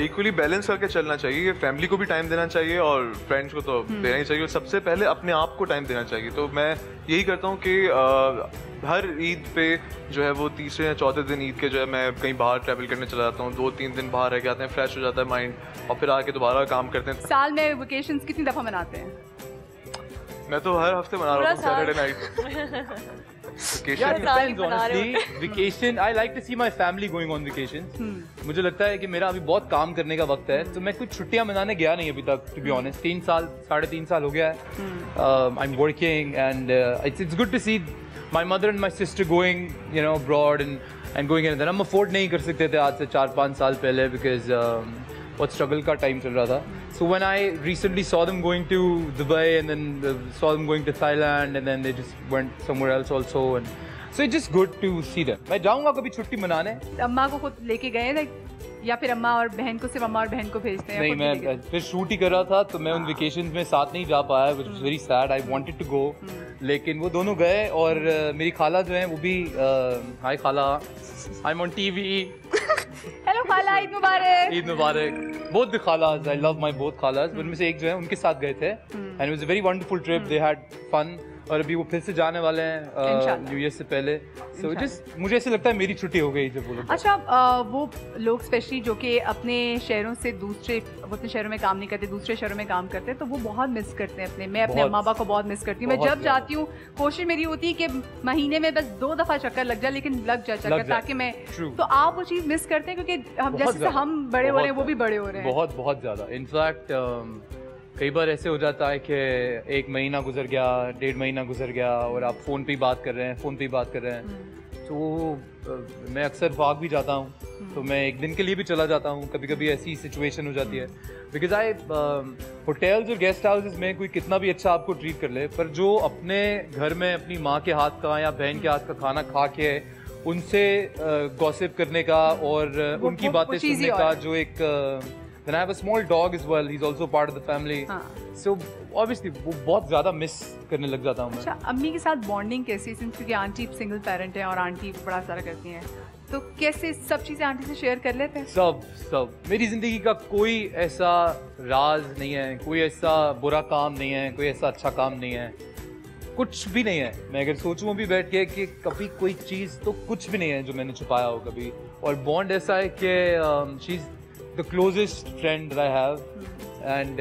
इक्वली बैलेंस करके चलना चाहिए। फैमिली को भी टाइम देना चाहिए और फ्रेंड्स को तो देना ही चाहिए। सबसे पहले अपने आप को टाइम देना चाहिए। तो मैं यही करता हूँ कि हर ईद पे जो है वो तीसरे या चौथे दिन ईद के जो है मैं कहीं बाहर ट्रैवल करने चला जाता हूँ। 2-3 दिन बाहर रह के आते हैं, फ्रेश हो जाता है माइंड, और फिर आके दोबारा काम करते हैं। साल में वेकेशंस कितनी दफ़ा मनाते हैं? मैं तो हर हफ्ते मना रहा हूँ Saturday night. Yeah, it depends, honestly. Vacation, I like to see my family going on vacations. मुझे लगता है कि मेरा अभी बहुत काम करने का वक्त है, तो मैं कुछ छुट्टियां मनाने गया नहीं अभी तक, to be honest. 3.5 साल हो गया है. I'm working and it's good to see my mother and my sister going, you know, abroad and going in. हम afford नहीं कर सकते थे आज से 4-5 साल पहले because बहुत struggle का time चल रहा था. So when I recently saw them going to Dubai and then saw them going to Thailand and then they just went somewhere else also, and so it's just good to see them. मैं जाऊँगा कभी छुट्टी मनाने. अम्मा को खुद लेके गए थे या फिर अम्मा और बहन को सिर्फ अम्मा और बहन को भेजते हैं? नहीं, मैं फिर शूट ही कर रहा था तो मैं उन वेकेशंस में साथ नहीं जा पाया, which was very sad. I wanted to go, लेकिन वो दोनों गए और मेरी खाला जो है वो भी हाय खाला, I'm on TV. हेलो खाला, ईद मुबारक. ईद मुबारक. Both the khalas, I love my both khalas. उनमें से एक जो है उनके साथ गए थे and it was a very wonderful trip. They had fun और अभी वो फिर से जाने वाले हैं न्यू ईयर से पहले. So just मुझे ऐसे लगता है मेरी छुट्टी हो गई जब वो लोग. अच्छा, वो लोग स्पेशली जो कि अपने शहरों से दूसरे, वो अपने शहरों में काम नहीं करते, दूसरे शहरों में काम करते हैं, तो वो बहुत मिस करते हैं अपने. मैं अपने अम्मा बाबा को बहुत मिस करती हूँ. मैं जब जाती हूँ कोशिश मेरी होती है कि महीने में बस 2 दफ़ा चक्कर लग जाए, लेकिन लग जाए चक्कर ताकि मैं. तो आप वो चीज़ मिस करते हैं क्योंकि हम जैसे हम बड़े हो रहे हैं वो भी बड़े हो रहे हैं. बहुत बहुत ज़्यादा. इनफैक्ट कई बार ऐसे हो जाता है कि 1 महीना गुजर गया, 1.5 महीना गुजर गया और आप फ़ोन पे ही बात कर रहे हैं, तो मैं अक्सर भाग भी जाता हूँ. तो मैं 1 दिन के लिए भी चला जाता हूँ. कभी कभी ऐसी सिचुएशन हो जाती है बिकॉज होटल्स और गेस्ट हाउसेस में कोई कितना भी अच्छा आपको ट्रीट कर ले, पर जो अपने घर में अपनी माँ के हाथ का या बहन के हाथ का खाना खा के उनसे गॉसिप करने का और उनकी बातें सुनने का जो एक Then I have a small dog as well. He's also part of the family. So obviously वो बहुत ज़्यादा मिस करने लग जाता हूँ मैं. अच्छा, अम्मी के साथ बॉन्डिंग कैसी है? क्योंकि आंटी सिंगल पेरेंट है और आंटी बड़ा सारा करती हैं, तो कैसे सब चीज़ें आंटी से शेयर कर लेते हैं? सब मेरी ज़िंदगी का कोई ऐसा राज नहीं है, कोई ऐसा बुरा काम नहीं है, कोई ऐसा अच्छा काम नहीं है, कुछ भी नहीं है. मैं अगर सोचूं भी बैठ के कि कभी कोई चीज़ तो कुछ भी नहीं है जो मैंने छुपाया हो कभी. और बॉन्ड ऐसा है कि she is the closest friend that I have and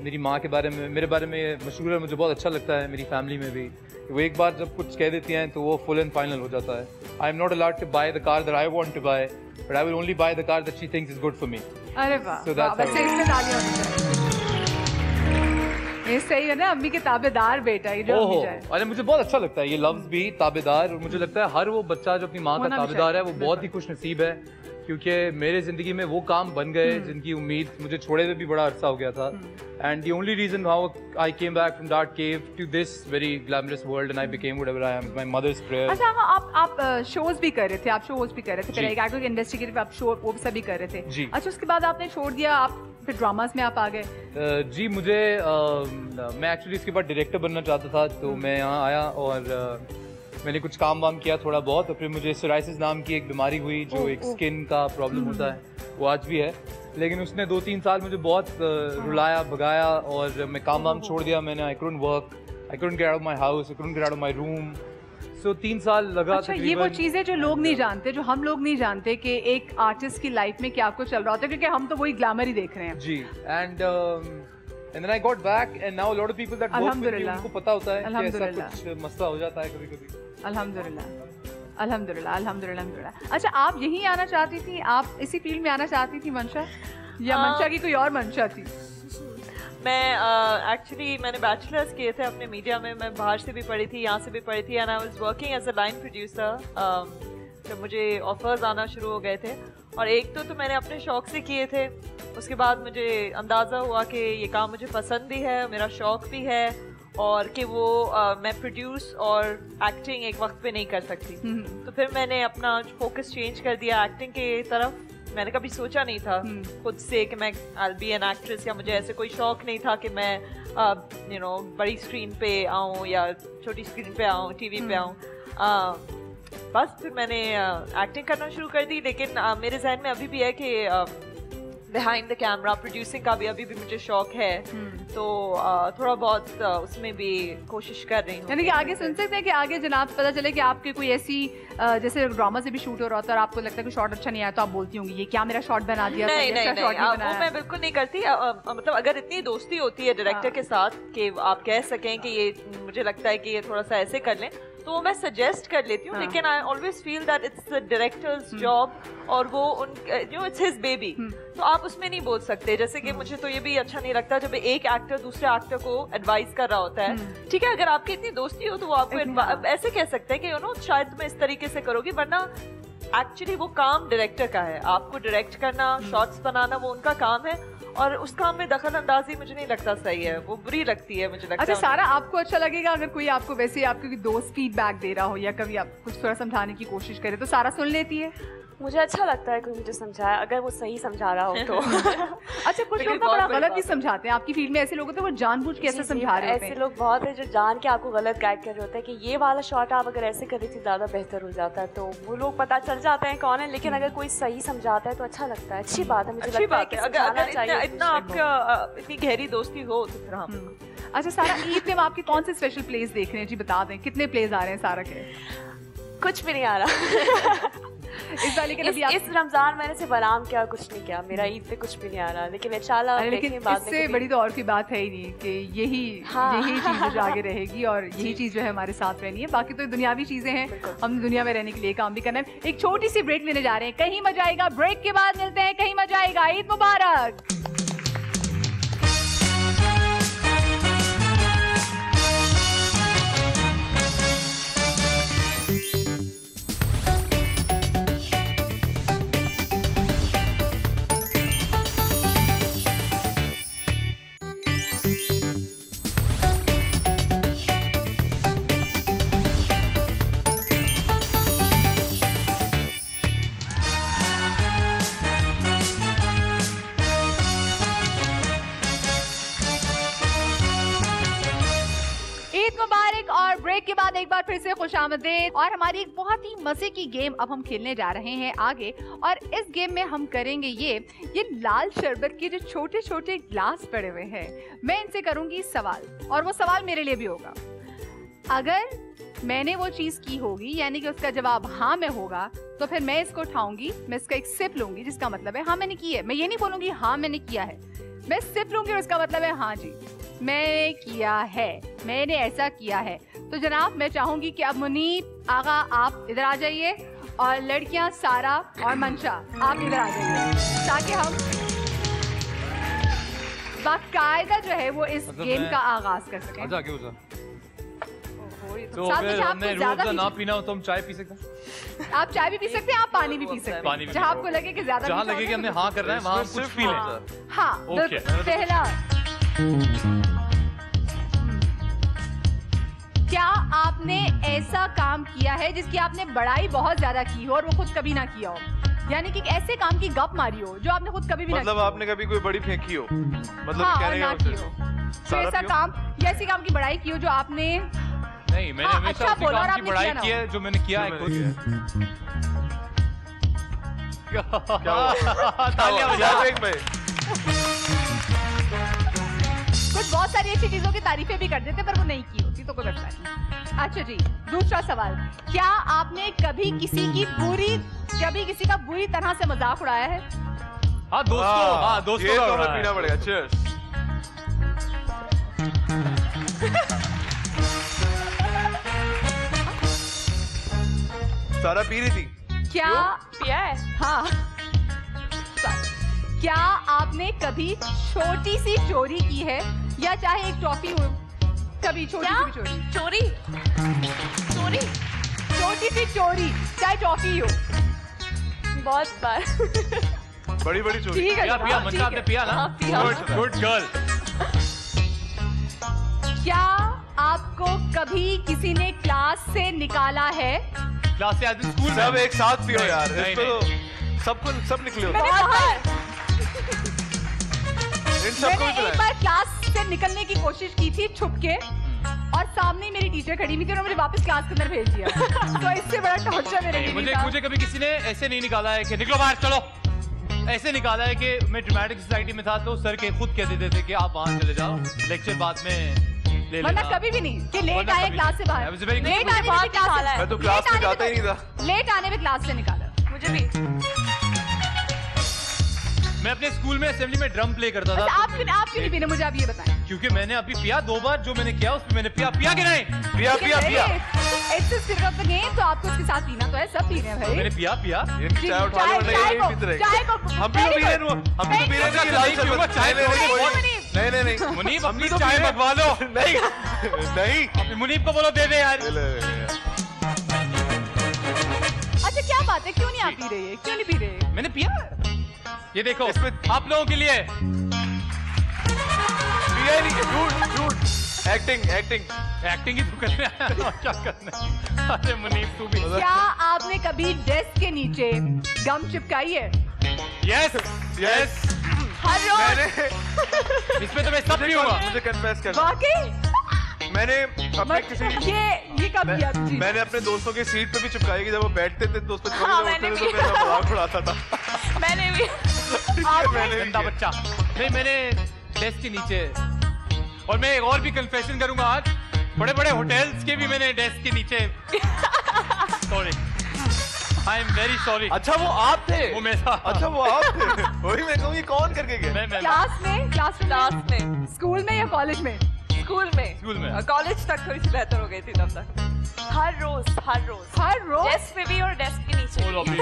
मेरी माँ के बारे में, मेरे बारे में मशहूर है, मुझे बहुत अच्छा लगता है. मेरी फैमिली में भी वो एक बार जब कुछ कह देती हैं तो वो फुल एंड फाइनल हो जाता है. I am not allowed to buy the car that I want to buy, but I will only buy the car that she thinks is good for me. अरे वाह, so that's वैसे इसमें तालियां होनी चाहिए. ये सही है ना, अम्मी के ताबेदार बेटा है जो अम्मी जाए. अरे मुझे बहुत अच्छा लगता है ये लफ्ज़ भी, ताबेदार. और मुझे लगता है हर वो बच्चा जो अपनी माँ का ताबेदार है वो बहुत ही खुश नसीब है, क्योंकि मेरे ज़िंदगी में वो काम बन गए जिनकी उम्मीद मुझे छोड़े हुए भी बड़ा अरसा हो गया था. And the only reason how I came back from that cave to this very glamorous world and I became whatever I am, my mother's prayer. अच्छा, आप शोज भी कर रहे थे, आप शोज भी कर रहे थे, फिर एक एक्टर इन्वेस्टिगेटिव आप शो वो सब भी कर रहे थे जी. अच्छा, उसके बाद आपने छोड़ दिया, आप फिर ड्रामास में आप आ गए? जी, मुझे मैं एक्चुअली इसके बाद डायरेक्टर बनना चाहता था, तो मैं यहाँ आया और मैंने कुछ काम वाम किया थोड़ा बहुत, और फिर मुझे सोराइसिस नाम की एक बीमारी हुई जो एक स्किन का प्रॉब्लम होता है, वो आज भी है. लेकिन उसने 2-3 साल मुझे बहुत रुलाया भगाया और मैं काम वाम छोड़ दिया. मैंने I couldn't work, I couldn't get out of my house, I couldn't get out of my room. So 3 साल लगा. अच्छा, ये वो चीज़ें जो लोग नहीं जानते, जो हम लोग नहीं जानते कि एक आर्टिस्ट की लाइफ में क्या कुछ चल रहा होता है, क्योंकि हम तो वही ग्लैमर ही देख रहे हैं. जी. And then I got back and now a lot of people that work with me उनको पता होता है कि ऐसा कुछ मसला हो जाता है कभी-कभी. अल्हम्दुलिल्लाह, अल्हम्दुलिल्लाह, अल्हम्दुलिल्लाह. अच्छा, आप यहीं आना चाहती थी, आप इसी फील्ड में आना चाहती थी मंशा, या मंशा की कोई और मंशा थी? मैं एक्चुअली मैंने बैचलर्स किए थे अपने मीडिया में, मैं बाहर से भी पढ़ी थी, यहाँ से भी पढ़ी थी, and I was working as a line producer. जब मुझे ऑफर्स आना शुरू हो गए थे, और एक तो मैंने अपने शौक से किए थे, उसके बाद मुझे अंदाज़ा हुआ कि ये काम मुझे पसंद भी है, मेरा शौक भी है, और कि वो मैं प्रोड्यूस और एक्टिंग एक वक्त पे नहीं कर सकती। तो फिर मैंने अपना फोकस चेंज कर दिया एक्टिंग के तरफ। मैंने कभी सोचा नहीं था खुद से कि मैं I'll be an actress, या मुझे ऐसे कोई शौक नहीं था कि मैं बड़ी स्क्रीन पे आऊँ या छोटी स्क्रीन पे आऊँ, टीवी पे आऊँ। बस फिर मैंने एक्टिंग करना शुरू कर दी, लेकिन मेरे जहन में अभी भी है कि बिहाइंड द कैमरा प्रोड्यूसिंग का भी अभी भी मुझे शौक है, तो थोड़ा बहुत उसमें भी कोशिश कर रही हूँ। यानी कि आगे सुन सकते हैं कि आगे जनाब पता चले कि आपके कोई ऐसी जैसे ड्रामा से भी शूट हो रहा होता है और आपको लगता है कि शॉट अच्छा नहीं आया, तो आप बोलती होंगी ये क्या मेरा शॉट बना दिया। नहीं, वो मैं बिल्कुल नहीं करती। मतलब अगर इतनी दोस्ती होती है डायरेक्टर के साथ कि आप कह सकें कि ये मुझे लगता है कि ये थोड़ा सा ऐसे कर लें, तो मैं सजेस्ट कर लेती हूँ, लेकिन I always feel that it's the directors job, और वो इट्स हिज बेबी, तो आप उसमें नहीं बोल सकते। जैसे कि मुझे तो ये भी अच्छा नहीं लगता जब एक एक्टर दूसरे एक्टर को एडवाइस कर रहा होता है। ठीक है, अगर आपकी इतनी दोस्ती हो तो वो आपको ऐसे कह सकते हैं कि शायद तुम इस तरीके से करोगी, वरना एक्चुअली वो काम डायरेक्टर का है। आपको डायरेक्ट करना, शॉट्स बनाना, वो उनका काम है, और उस काम में दखल अंदाजी मुझे नहीं लगता सही है, वो बुरी लगती है मुझे लगता है। अच्छा सारा, आपको अच्छा लगेगा अगर कोई आपको वैसे आपके कोई दोस्त फीडबैक दे रहा हो या कभी आप कुछ थोड़ा समझाने की कोशिश करे, तो सारा सुन लेती है? मुझे अच्छा लगता है कोई मुझे समझाए, अगर वो सही समझा रहा हो तो। अच्छा, कुछ लोग बड़ा गलत भी समझाते हैं आपकी फील्ड में, ऐसे लोग होते हैं वो जानबूझ के ऐसे समझा रहे होते हैं। ऐसे लोग बहुत है जो जान के आपको गलत गाइड कर रहे होते हैं कि ये वाला शॉट आप अगर ऐसे कर रही थी ज्यादा बेहतर हो जाता है, तो वो लोग पता चल जाते हैं कौन है। लेकिन अगर कोई सही समझाता है तो अच्छा लगता है, अच्छी बात है, मुझे लगता है कि समझाना चाहिए। इतना आपका इतनी गहरी दोस्ती हो तो फिर हम। अच्छा सारा, ईद में आपके कौन से स्पेशल प्लेस देख रहे हैं जी, बता दें कितने प्लेस आ रहे हैं सारा के? कुछ भी नहीं आ रहा। इस वाले के इस रमजान मैंने सिर्फ आराम किया, कुछ नहीं किया। मेरा ईद पे कुछ भी नहीं आ रहा, लेकिन इंशाल्लाह लेकिन इससे बड़ी तो और कोई बात है ही नहीं कि यही चीज जो आगे रहेगी और यही चीज जो है हमारे साथ रहनी है। बाकी तो दुनियावी चीजें हैं, हम दुनिया में रहने के लिए काम भी करना है। एक छोटी सी ब्रेक लेने जा रहे हैं, कहीं मजा आएगा। ब्रेक के बाद मिलते हैं, कहीं मजा आएगा। ईद मुबारक। ब्रेक के बाद एक बार फिर से खुशामदीद। और हमारी एक बहुत ही मजे की गेम अब हम खेलने जा रहे हैं आगे, और इस गेम में हम करेंगे ये लाल शरबत के जो छोटे छोटे ग्लास पड़े हुए हैं, मैं इनसे करूंगी सवाल, और वो सवाल मेरे लिए भी होगा। अगर मैंने वो चीज की होगी, यानी कि उसका जवाब हाँ में होगा, तो फिर मैं इसको उठाऊंगी, मैं इसका एक सिप लूंगी, जिसका मतलब है हाँ मैंने की है। मैं ये नहीं बोलूंगी हाँ मैंने किया है, मैं सिप लूंगी और इसका मतलब है हाँ जी मैंने किया है, मैंने ऐसा किया है। तो जनाब मैं चाहूंगी कि अब मुनीब आगा आप इधर आ जाइए, और लड़कियां सारा और मंशा आप इधर आ जाइए, ताकि हम बाकायदा जो है वो इस गेम का आगाज कर सकें। तो अगर हमने रोज ना पीना हो तो हम चाय पी सकते हैं? आप चाय भी पी सकते हैं, आप पानी भी पी सकते हैं, जहाँ आपको लगे कि ज्यादा, जहाँ लगे कि हमने हाँ करना है वहाँ कुछ पी लें। हाँ, पहला, क्या आपने ऐसा काम किया है जिसकी आपने बड़ाई बहुत ज्यादा की हो और वो खुद कभी ना किया हो? यानी कि ऐसे काम की गप मारी हो जो आपने खुद कभी भी मतलब आपने कभी कोई बड़ी फेंकी हो, मतलब हाँ, कहने का की हो। ऐसा काम या ऐसे काम की बड़ाई की हो जो आपने नहीं, मैंने हमेशा अच्छा उसी काम की बड़ाई की है जो मैंने किया है खुद। तालियां बजाओ एक भाई। कुछ बहुत सारी ऐसी चीजों की तारीफें भी कर देते पर वो नहीं की होती, तो कोई मसला नहीं। अच्छा जी, दूसरा सवाल, क्या आपने कभी किसी का बुरी तरह से मजाक उड़ाया है? हाँ दोस्तों, ये तो हमें पीना पड़ेगा। चीयर्स। सारा पी रही थी क्या? पिया है? हाँ। क्या आपने कभी छोटी सी चोरी की है, या चाहे एक टॉफी हो, कभी छोटी सी चोरी? छोटी सी चोरी, चाहे टॉफी हो। बहुत बार। बड़ी चोरी। ठीक है, पिया मतलब आपने पिया ना? Good girl. क्या आपको कभी किसी ने क्लास से निकाला है? क्लास से आज स्कूल सब एक साथ पियो यार, नहीं, इसको तो सब निकले होते हैं। इन सबको मैंने भी एक बार क्लास से निकलने की कोशिश की थी छुप के, और सामने मेरी टीचर खड़ी हुई थी, उन्होंने मुझे वापस क्लास के अंदर भेज दिया। तो इससे बड़ा टॉर्चर मेरे लिए नहीं था। मुझे कभी किसी ने ऐसे नहीं निकाला है कि निकलो बाहर चलो, ऐसे निकाला है कि मैं ड्रामेटिक सोसाइटी में था तो सर के खुद कह देते थे कि आप वहां चले जाओ, लेक्चर बाद में ले लेना। वरना कभी भी नहीं कि लेट आए क्लास से बाहर। लेट आने पे क्लास, मैं तो क्लास में जाता ही नहीं था। लेट आने पे क्लास से निकाला मुझे भी। मैं अपने स्कूल में असेंबली में ड्रम प्ले करता था। आप क्यों नहीं पीने, मुझे आप ये बताएं। क्योंकि मैंने अभी पिया 2 बार, जो मैंने किया उसमें मैंने पिया कि नहीं? पिया। It's the spirit of the game, तो आपको उसके साथ पीना तो है, सब पी रहे हैं भाई। मैंने पिया इनकी चाय उठा लो, नहीं पीते रहेंगे। हम भी तो पी रहे हैं, कि लाल शरबत चाय नहीं। मुनीब अपनी चाय मंगवा लो। नहीं मुनीब को बोलो दे दे यार। अच्छा क्या बात है, क्यों नहीं आप पी रहे हैं, क्यों नहीं पी रहे? मैंने पिया, ये देखो आप लोगों के लिए पिया नहीं, झूठ एक्टिंग ही तो करने आया ना, क्या करना है? अरे मुनीब तू भी। क्या आपने कभी डेस्क के नीचे गम चिपकाई है? यस हर रोज? इसमें तो मैं सब पीऊंगा। मुझे कन्फेस कर, वाकई? मैंने अपने किसी ये कब किया तुझे? मैंने अपने दोस्तों की सीट पे भी चिपकाई कि जब वो बैठते थे तो उस पे मैंने भी। मेरा मजाक उड़ाता था। मैंने भी। गंदा बच्चा। नहीं, मैंने डेस्क के नीचे, और मैं एक और भी कन्फेशन करूंगा आज, बड़े होटल्स के भी मैंने डेस्क के नीचे। Sorry, I am very sorry. अच्छा वो आप थे? वो मैं था। अच्छा वो आप थे? वही मैं कहूँ, ये कौन करके गया? क्लास में? स्कूल में या कॉलेज में? स्कूल में। कॉलेज तक थोड़ी सी बेहतर हो गई थी तब तक। हर रोज डेस्क पे भी और डेस्क के नीचे भी।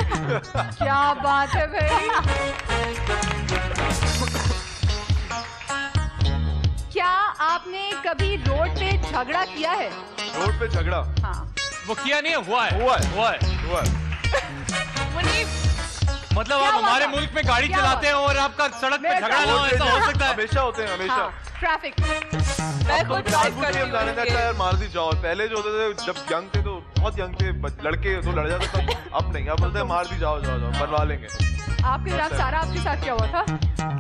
क्या बात है भाई। क्या आपने कभी रोड पे झगड़ा किया है? रोड पे झगड़ा? हाँ। वो किया नहीं है, हुआ है। मतलब आप हमारे मुल्क में गाड़ी चलाते हैं और आपका सड़क पे झगड़ा ना हो, ऐसा हो सकता है? हमेशा होते हैं, हमेशा। ट्रैफिक। मैं खुद ड्राइव करती हूँ, जाने का अच्छा यार मार दी जाओ। पहले जो होते थे, जब यंग थे तो बहुत यंग थे, लड़के तो लड़ जाते थे। अब नहीं, अब बोलते हैं मार दी जाओ, बनवा लेंगे। आपके साथ सारा आपके साथ क्या हुआ था?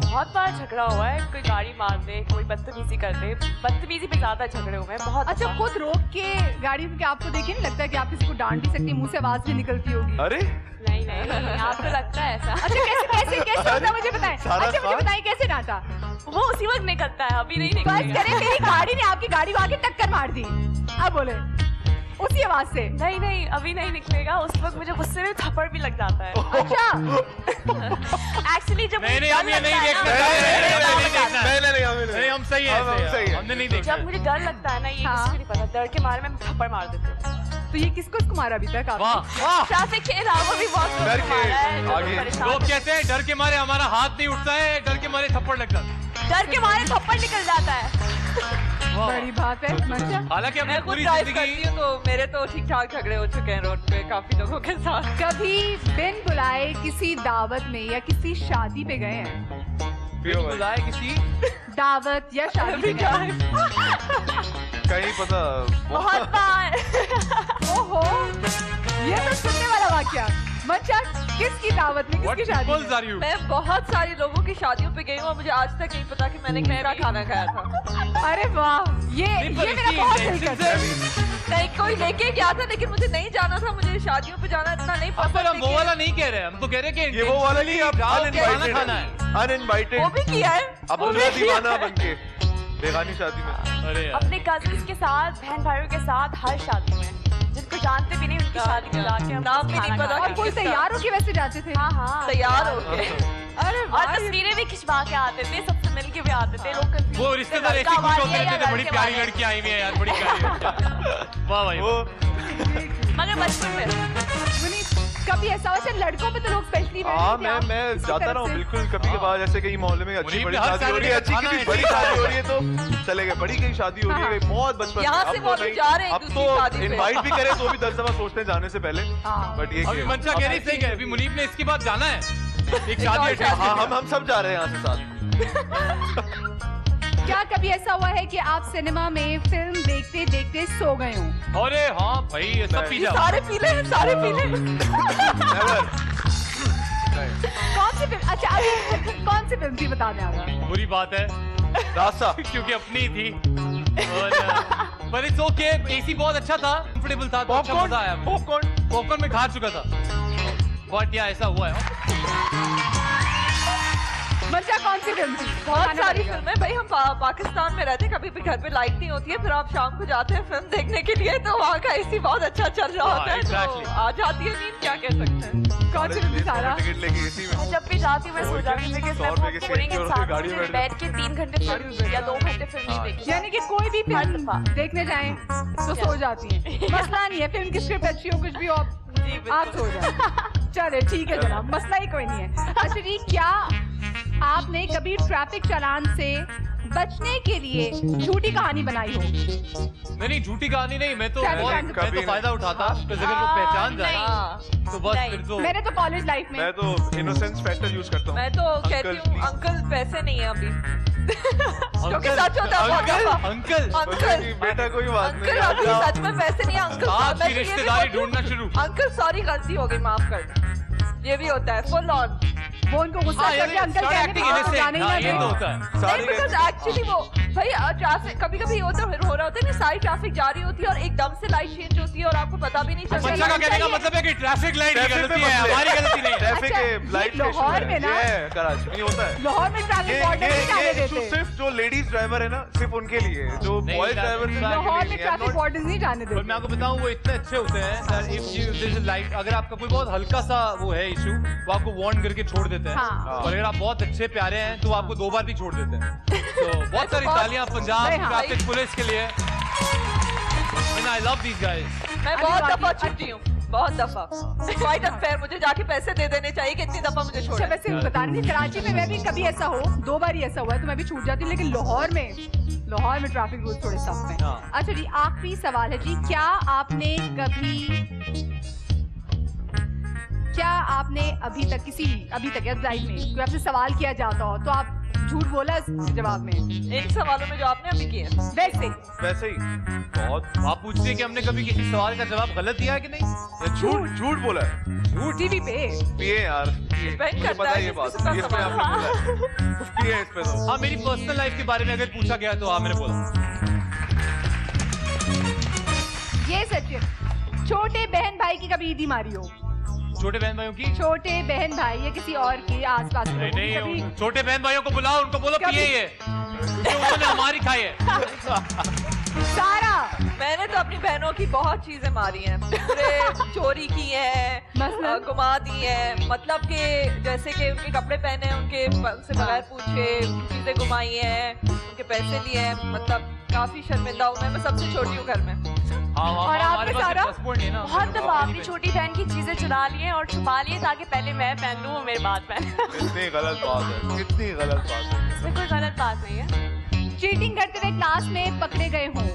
बहुत बार झगड़ा हुआ है, कोई गाड़ी मार दे, कोई बदतमीजी कर दे, बदतमीजी पे ज्यादा झगड़े हुए हैं बहुत। अच्छा, खुद रोक के गाड़ी में आपको देखे नहीं लगता है कि आप किसी को डांट भी सकती, मुंह से आवाज भी निकलती होगी? अरे नहीं आपको लगता है ऐसा? अच्छा कैसे होता है, मुझे बताएं। अच्छा मुझे बताएं कैसे डांटा? वो उसी वक्त निकलता है, अभी नहीं बस करे मेरी गाड़ी ने आपकी गाड़ी को आके टक्कर मार दी, अब बोले उसी आवाज से? नहीं अभी नहीं निकलेगा, उस वक्त मुझे गुस्से में थप्पड़ भी लग जाता है। अच्छा एक्चुअली जब नहीं हम ये नहीं देखना, हम सही है, हमने नहीं देखा। जब मुझे डर लगता है ना, ये किसी को नहीं पता, डर के मारे में थप्पड़ मार देते हूँ। तो ये किसको मारा अभी तक आपने? ट्रैफिक के अलावा भी बहुत लोग मारा है। लोग कहते हैं डर के मारे हमारा हाथ नहीं उठता है, डर के मारे थप्पड़ लग जाता है। डर के मारे थप्पड़ निकल जाता है। बड़ी बात है। हालांकि मैं खुद ड्राइव करती हूँ तो मेरे तो ठीक ठाक झगड़े हो चुके हैं रोड पे काफी लोगों के साथ। कभी बिन बुलाए किसी दावत में या किसी शादी पे गए हैं? बिन बुलाए किसी दावत या शादी पे गए? कहीं पता बहुत बार। ओहो, ये तो सुनने वाला वाक्या। मंचा, किसकी दावत में, किसकी शादी में? मैं बहुत सारी लोगों की शादियों पे गई हूँ और मुझे आज तक नहीं पता कि मैंने किसका खाना खाया था। अरे वाह, ये मेरा बहुत दिल करता है। नहीं, कोई लेके गया था लेकिन मुझे नहीं जाना था, मुझे शादियों पे जाना इतना नहीं पसंद। हम वो वाला नहीं कह रहे, हम तो कह रहे कि ये वो वाला नहीं, आप अनइनवाइटेड। वो भी किया है, अब दीवाना बनके बेगानी शादी में। अरे अपने कजिन्स के साथ, बहन भाइयों के साथ, हर शादी में जिनको जानते भी नहीं उनकी शादी में जाके हम नाम भी नहीं पता। और कोई तैयार होके वैसे जाते थे? हाँ तैयार हो के। अरे और तस्वीरें भी खिंचवा के आते थे, सबसे मिलके भी आते थे लोग। वो रिश्तेदार ऐसे खुश होते रहते थे, बड़ी प्यारी लड़की आई हुई है यार, बड़ी प्यारी। वाह भाई। मगर बचपन में कभी ऐसा वैसे लड़कों पे तो लोग स्पेशली हाँ मैं जाता रहा हूँ बिल्कुल कभी कभार, जैसे कहीं मोहल्ले में अच्छी बड़ी शादी हो रही है, अच्छी किसी बड़ी शादी हो रही है तो चले गए, बड़ी कहीं शादी हो रही है बहुत बचपन यहाँ से वो अभी जा रहे हैं अब तो इनवाइट भी करें तो भी 10 दफा सोचते हैं जाने से पहले। बट ये अभी मंशा कह रही सही है, अभी मुनीब ने इसके बाद जाना है एक शादी। हाँ हम सब जा रहे हैं यहाँ से साथ। क्या कभी ऐसा हुआ है कि आप सिनेमा में फिल्म देखते देखते सो गए हो? अरे हाँ भाई ये सब पी जाओ। सारे पीले हैं, सारे पीले। कौन सी फिल्म? अच्छा अभी कौन सी फिल्म थी बता दें आप? बुरी बात है रास्ता क्योंकि अपनी थी और पर इट्स ओके, एसी बहुत अच्छा था, कंफर्टेबल था, तो अच्छा मजा आया। पॉपकॉर्न में खा चुका था बट या ऐसा हुआ है। मंशा कौन सी फिल्म थी? बहुत सारी फिल्में भाई, हम पाकिस्तान में रहते, कभी भी घर पे लाइट नहीं होती है, फिर आप शाम को जाते हैं फिल्म देखने के लिए तो वहाँ का एसी बहुत अच्छा चल रहा होता है तो आ जाती है नींद, क्या कह सकते हैं। कौन सी फिल्म थी सारा? मैं जब भी जाती हूँ मैं सो जाती हूँ, लेकिन मैं बहुत बोरिंग इंसान हूँ, मुझे बैठ के 3 घंटे फिल्म या 2 घंटे फिल्म नहीं देखी। यानी कि कोई भी फिल्म देखने जाएं तो सो जाती है। मसला नहीं है, फिल्म की स्क्रिप्ट अच्छी हो कुछ भी हो आप सो जाए। चले ठीक है जनाब, मसला ही कोई नहीं है। अच्छा जी, क्या आपने कभी ट्रैफिक चालान से बचने के लिए झूठी कहानी बनाई हो? नहीं झूठी कहानी नहीं, मैं तो कभी फायदा उठाता अगर वो पहचान जाए तो बस फिर तो। मैंने तो कॉलेज लाइफ में मैं तो इनोसेंस फैक्टर यूज करता हूँ। मैं तो कहती हूँ अंकल पैसे नहीं है अभी क्योंकि सच होता है। अंकल बेटा कोई बात नहीं, अंकल अभी सच में पैसे नहीं है अंकल, आपकी रिश्तेदारी ढूंढना शुरू। अंकल सॉरी गलती हो गई माफ कर दें, ये भी होता है फुल ऑन। वो उनको गुस्सा करके अंकल कहने ये तो होता है। एक्चुअली वो भाई ट्रैफिक कभी कभी हो रहा होता है ना, सारी ट्रैफिक जा रही होती है और एकदम से लाइट चेंज होती है और आपको पता भी नहीं चलता। मंशा का कहने का मतलब है कि ट्रैफिक लाइट की गलती है, हमारी गलती नहीं है। ट्रैफिक के लाइट लाहौर में ना कराची में होता है, लाहौर में ट्रैफिक वार्डन नहीं जाने देते। सिर्फ जो लेडीज ड्राइवर है ना सिर्फ उनके लिए, जो बॉयज ड्राइवर लाहौर में ट्रैफिक वार्डन नहीं जाने देते। और मैं आपको बताऊं वो इतने अच्छे होते हैं, इफ यू लाइट अगर आपका कोई बहुत हल्का सा वो है इशू वो आपको वार्न करके छोड़ देते हैं। और अगर आप बहुत अच्छे प्यारे हैं तो आपको 2 बार भी छोड़ देते हैं। तो बहुत सारी तालियां पंजाब ट्रैफिक पुलिस के लिए। I love these guys. मैं बहुत दफा छुट्टी हूँ, बहुत दफा। क्वाइट अनफेयर, मुझे जाके पैसे दे देने चाहिए कि इतनी दफा मुझे छोड़। वैसे बता रही थी कराची में मैं भी कभी ऐसा हो 2 बार ही ऐसा हुआ है तो मैं भी छूट जाती हूँ, लेकिन लाहौर में ट्रैफिक रूल्स थोड़े सख्त हैं। अच्छा जी, आखिरी सवाल है जी, क्या आपने अभी तक लाइफ में कोई आपसे सवाल किया जाता हो तो आप झूठ बोला इस जवाब में? इन सवालों में जो आपने अभी किए वैसे ही बहुत। आप पूछते हैं कि हमने कभी किसी सवाल का जवाब गलत दिया है कि नहीं? झूठ बोला है, झूठ टीवी पे पिए यार, पता है ये बात ये पे आपने पिए इस पे तो। हाँ मेरी पर्सनल लाइफ के बारे में अगर पूछा गया तो हाँ मैंने बोला। ये सच है। छोटे बहन भाई की कभी ईदी मारी हो? छोटे बहन भाइयों की? छोटे बहन भाई या किसी और के आसपास के नहीं, छोटे बहन भाइयों को बुलाओ, उनको बोलो पिए ये उन्होंने हमारी खाई है। सारा मैंने तो अपनी बहनों की बहुत चीजें मारी हैं, चोरी की है, घुमा दी है, मतलब कि जैसे कि उनके कपड़े पहने उनके से बगैर पूछे चीजें घुमाई हैं, उनके पैसे लिए हैं, मतलब काफी शर्मिंदा हूँ मैं सबसे छोटी हूँ घर में। और आपने सारा बहुत दफा अपनी छोटी बहन की चीजें चुरा ली हैं और छुपा ली है ताकि पहले मैं पहन लूँ वो मेरे बाद पहन। कितनी गलत बात है, कितनी गलत बात है। इसमें कोई गलत बात नहीं है। चीटिंग करते हुए क्लास में पकड़े गए हों?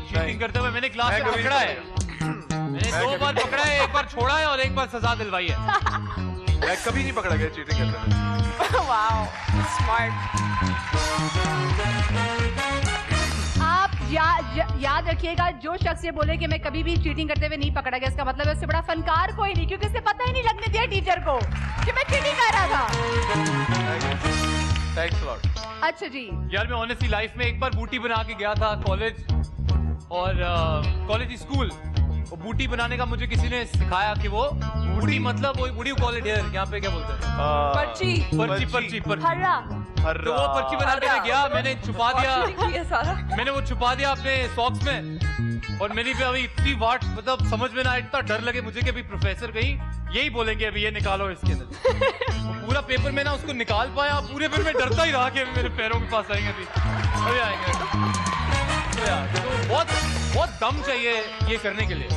चीटिंग करते हुए मैंने क्लास में पकड़ा है, मैंने 2 बार पकड़ा है, 1 बार छोड़ा है और 1 बार सजा दिलवाई है। मैं कभी नहीं पकड़ा गया चीटिंग करते हुए। Wow smart. आप याद रखिएगा, जो शख्स ये बोले कि मैं कभी भी चीटिंग करते हुए नहीं पकड़ा गया, इसका मतलब है उससे बड़ा फनकार कोई नहीं, क्योंकि उसे पता ही नहीं लगने दिया टीचर को कि मैं चीटिंग कर रहा था। Thanks lot. अच्छा जी यार मैं ऑनेस्टली लाइफ में एक बार बूटी बना के गया था कॉलेज और कॉलेज स्कूल। वो बूटी बनाने का मुझे किसी ने सिखाया कि वो बूटी मतलब वो बूटी कॉल इट हियर, यहाँ पे क्या बोलते हैं? पर्ची। तो वो पर्ची बनाने में गया, मैंने छुपा दिया, मैंने वो छुपा दिया अपने सॉक्स में और मेरी भी अभी इतनी वाट मतलब समझ में ना, इतना डर लगे मुझे कि अभी प्रोफेसर कहीं यही बोलेंगे अभी ये निकालो इसके अंदर। पूरा पेपर में ना उसको निकाल पाया, पूरे पेपर में डरता ही रहा कि मेरे पैरों के पास आएंगे अभी आएंगे। तो बहुत दम चाहिए ये करने के लिए।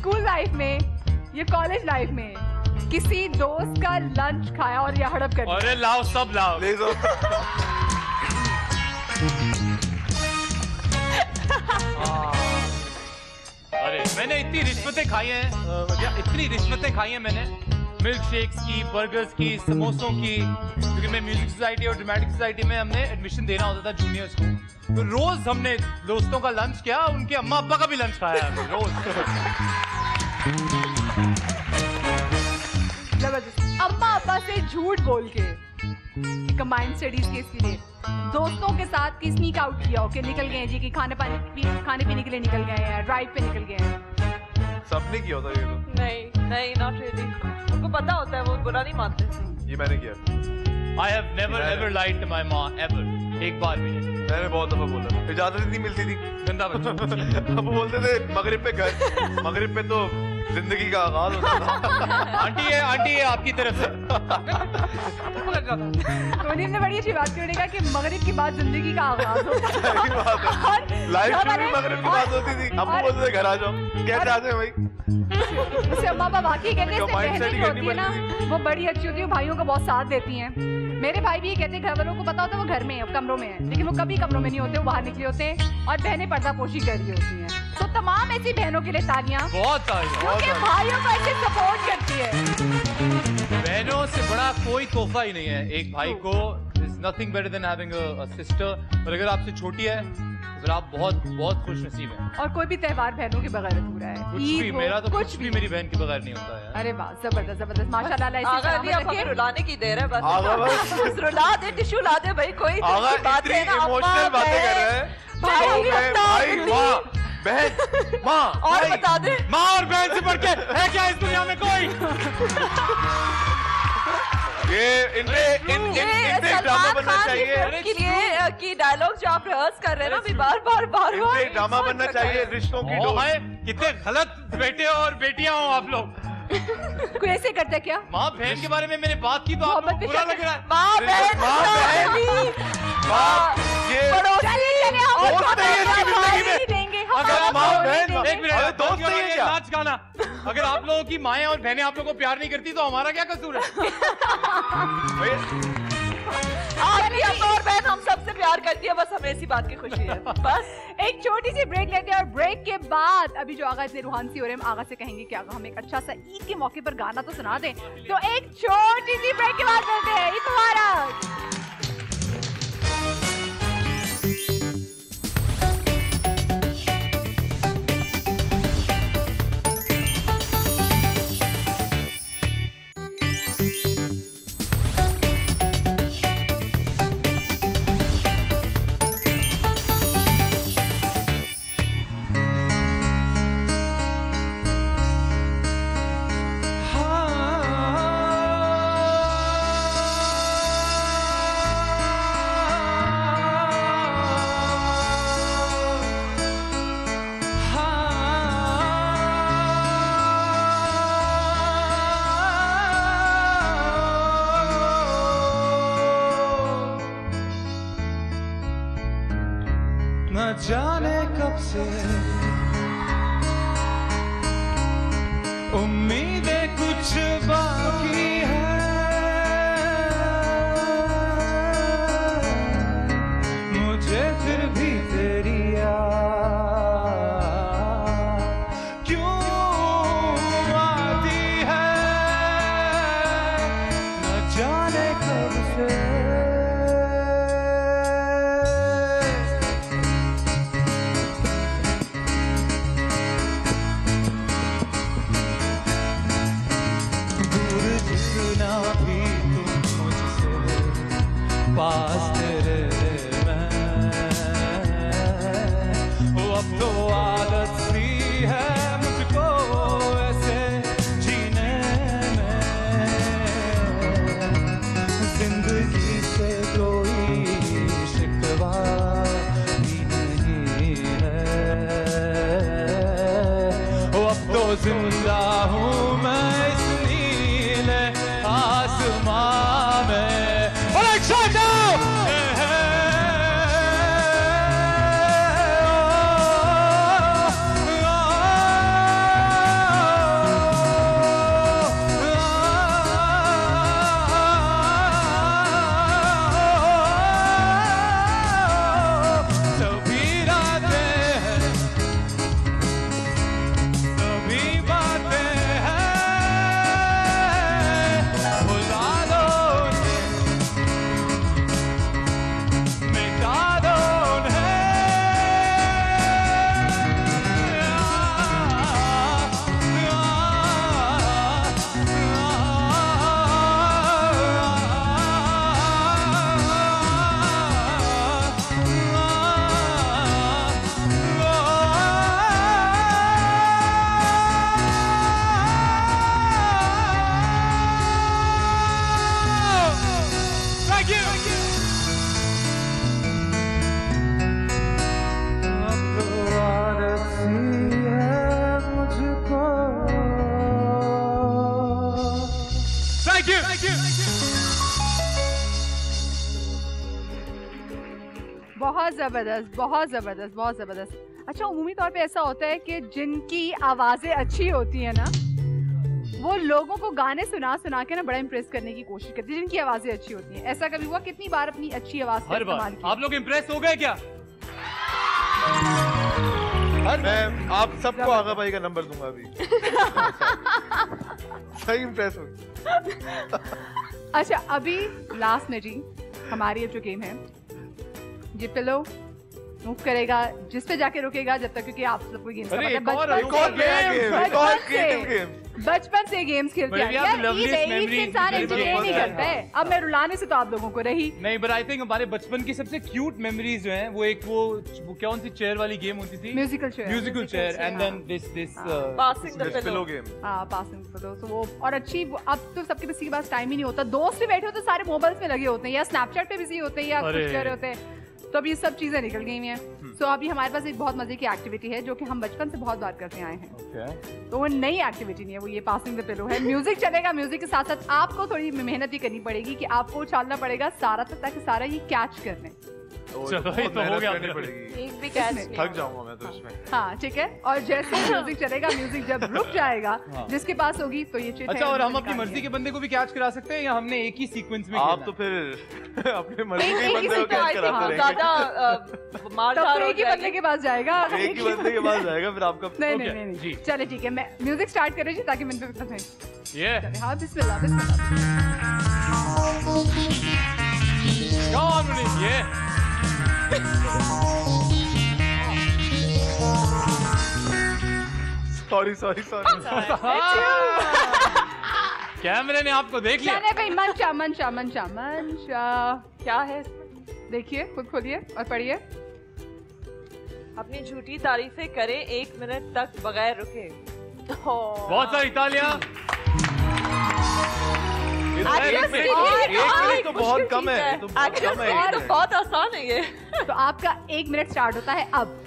स्कूल लाइफ में या कॉलेज लाइफ में किसी दोस्त का लंच खाया और या हड़प कर दिया? अरे लाओ, सब लाओ। ले दो। अरे मैंने इतनी रिश्वतें खाई हैं, इतनी रिश्वतें खाई हैं मैंने, मिल्क शेक्स की, बर्गर्स की, समोसों की, क्योंकि मैं म्यूजिक सोसाइटी और ड्रामेटिक सोसाइटी में हमने एडमिशन देना होता था जूनियर्स को, तो रोज हमने दोस्तों का लंच किया, उनके अम्मा अब्बा का भी लंच खाया हमने रोज। जबरदस्त। अम्मा अब्बा से झूठ बोल के कंबाइंड स्टडीज के लिए दोस्तों के साथ की स्नीक आउट किया हो कि निकल गए जी कि खाने पीने के लिए निकल गए हैं, राइड पे निकल गए हैं? सबने किया होता ये तो। नहीं, नॉट रियली। उनको पता होता है, वो बुरा नहीं मानते। ये मैंने किया। I have never ever lied to my mom ever, एक बार भी नहीं। मैंने बहुत दफा बोला, इजाजत नहीं मिलती थी। गंदा बच्चा। अब बोलते थे मगरिब पे घर, मगरिब पे तो जिंदगी का आगाज होता था। आंटी है आपकी तरफ से। तो ने बड़ी अच्छी बात करने का कि मगरिब के बाद जिंदगी का आगाज होता है। लाइफ शुरू मगरिब की बात होती थी। अब बोलते थे घर आ जाओ, कैसे आते हैं भाई? उसे अम्मा बाबा वाकई कहते हैं, बहनें जो होती है ना वो बड़ी अच्छी होती है, भाइयों को बहुत साथ देती हैं। मेरे भाई भी ये कहते हैं, घर वालों को पता होता है वो घर में है, कमरों में है, लेकिन वो कभी कमरों में नहीं होते, वो बाहर निकले होते हैं और बहनें पर्दापोशी कर रही होती हैं। तो तमाम ऐसी बहनों के लिए तालियां, बहुत तालियां, क्योंकि भाइयों को ऐसे सपोर्ट करती है। बहनों से बड़ा कोई तोहफा ही नहीं है एक भाई को। Is nothing better than having a sister. और अगर आपसे छोटी है फिर आप बहुत बहुत खुश नसीब हैं। और कोई भी त्योहार बहनों के बगैर अधूरा है। कुछ भी, मेरा तो कुछ भी मेरी बहन के बगैर नहीं होता है। अरे वाह, जबरदस्त जबरदस्त, माशाल्लाह। ऐसी आगा सलामत अभी अब रखे। हमें रुलाने की देर है, बस बस। रुला दे, टिश्यू ला दे भाई, कोई आगा इतनी इमोशनल बातें कर रहे हैं। भाई, भाई, माँ, बहन, माँ, और भाई। बता दे, माँ और बहन से बढ़ के है क्या इस दुनिया में कोई? ये इनसे ड्रामा बनना चाहिए। के लिए कि डायलॉग जो आप रिहर्स कर रहे हैं ना अभी बार बार इनसे ड्रामा बनना चाहिए, रिश्तों की ओ डोर। भाई, कितने गलत बेटे और बेटियां हो आप लोग। कोई ऐसे करता है क्या? माँ बहन के बारे में मैंने बात की तो आपको बुरा लग रहा है। माँ बहन, माँ, बहन, माँ, ये दोस्त नहीं है इनकी जिंदगी में। अगर माँ बहन, एक मिनट, अरे दोस्त नहीं है क्या? नाच गाना। अगर आप लोगों की माएं और बहनें आप लोगों को प्यार नहीं करती तो हमारा क्या कसूर है? आपकी अम्मा और बहन हम सबसे प्यार करती है, बस हमें इसी बात की खुशी है। बस एक छोटी सी ब्रेक लेते हैं और ब्रेक के बाद अभी जो आगा इतने रूहान सी हो रहे हैं, हम आगा से कहेंगे कि आगा हम एक अच्छा सा ईद के मौके पर गाना तो सुना दें। तो एक छोटी सी ब्रेक के बाद मिलते हैं। ईद मुबारक। न जाने कब से उम्मीदें कुछ बाकी है, मुझे फिर भी तेरी याद क्यों आती है, न जाने कब से। पास तेरे मैं, वो अब तो आदत सी है मुझको ऐसे जीने में, जिंदगी से कोई शिकवा भी नहीं है, वो अब तो जिंदा हूँ मैं इस नीले आसमां में। Shut down! बहुत जबरदस्त, बहुत जबरदस्त, बहुत जबरदस्त। अच्छा, उमूमी तौर पे ऐसा होता है कि जिनकी आवाजें अच्छी होती है ना, वो लोगों को गाने सुना सुना के ना बड़ा इम्प्रेस करने की कोशिश करती है, जिनकी आवाजें अच्छी होती हैं। ऐसा कभी हुआ? कितनी बार अपनी अच्छी आवाज का हर इस्तेमाल बार। किया? आप लोग इम्प्रेस हो गए क्या? मैं आप सबको आगा भाई का नंबर दूंगा अभी। सही इम्प्रेस हो। अच्छा, अभी लास्ट में जी हमारी जो गेम है, ये पिलो मूव करेगा जिस पे जाके रुकेगा जब तक, क्योंकि आप सबको गेम्स का अरे, पता है, एक और बचपन से गेम्स खेलते But we have हैं the loveliest यार, ईद memories. इंसान Very एंटरटेन नहीं good. करता है। अब मैं रुलाने से तो आप लोगों को रही नहीं, बट आई थिंक हमारे बचपन की सबसे क्यूट मेमोरीज जो हैं वो एक वो कौन सी चेयर वाली गेम होती थी? Musical chair. Musical chair and then this passing the pillow pillow game. हाँ, पासिंग पिलो। तो वो और अच्छी, अब तो सबके पास के पास टाइम ही नहीं होता। दोस्त भी बैठे होते तो सारे मोबाइल्स में लगे होते हैं या स्नैपचैट पे बिजी होते हैं या कुछ अरे। कर रहे होते हैं। तो अब ये सब चीजें निकल गई हैं। सो अभी हमारे पास एक बहुत मजे की एक्टिविटी है जो कि हम बचपन से बहुत बार करते आए हैं। तो वो नई एक्टिविटी नहीं है, वो ये पासिंग द पिलो है। म्यूजिक चलेगा, म्यूजिक के साथ साथ आपको थोड़ी मेहनत भी करनी पड़ेगी कि आपको उछालना पड़ेगा सारा तक ताकि सारा ये कैच कर लें। चलो, ये तो हो गया करनी मेरा। पड़ेगी। एक भी कैच नहीं थक जाऊंगा मैं तो इसमें। हाँ ठीक है। और जैसे म्यूजिक चलेगा, म्यूजिक जब रुक जाएगा, हाँ। जिसके पास होगी तो ये चिट अच्छा, है, और हम म्यूजिक अपनी आ मर्जी गया। के बंदे को भी कैच करा सकते हैं या हमने एक ही सीक्वेंस में आप खेलना तो है? फिर अपने मर्जी एक के ही बंदे को सीक्वेंस कैच आई कराते थिंक रहेंगे। ज्यादा मारधार तो हो एक ही बंदे जाएगी। के पास जाएगा। एक ही बंदे के पास जाएगा फिर आपका। नहीं Okay, नहीं नहीं जी। चले ठीक है, मैं म्यूजिक स्टार्ट कर रही थी ताकि मैंने पता नहीं। ये हाँ, बिस्मिल्लाह बिस्मिल्लाह। कौन मुनीस ये? सॉरी कैमरे ने आपको देख लिया। चले भाई, मंशा मंशा मंशा मंशा क्या है? देखिए, खुद खोलिए और पढ़िए। अपनी झूठी तारीफें करे 1 मिनट तक बगैर रुके। बहुत सारी तालियां। एक मिनट तो बहुत कम है। तो बहुत कम है एक तो मिनट। बहुत आसान है ये। तो आपका 1 मिनट स्टार्ट होता है अब।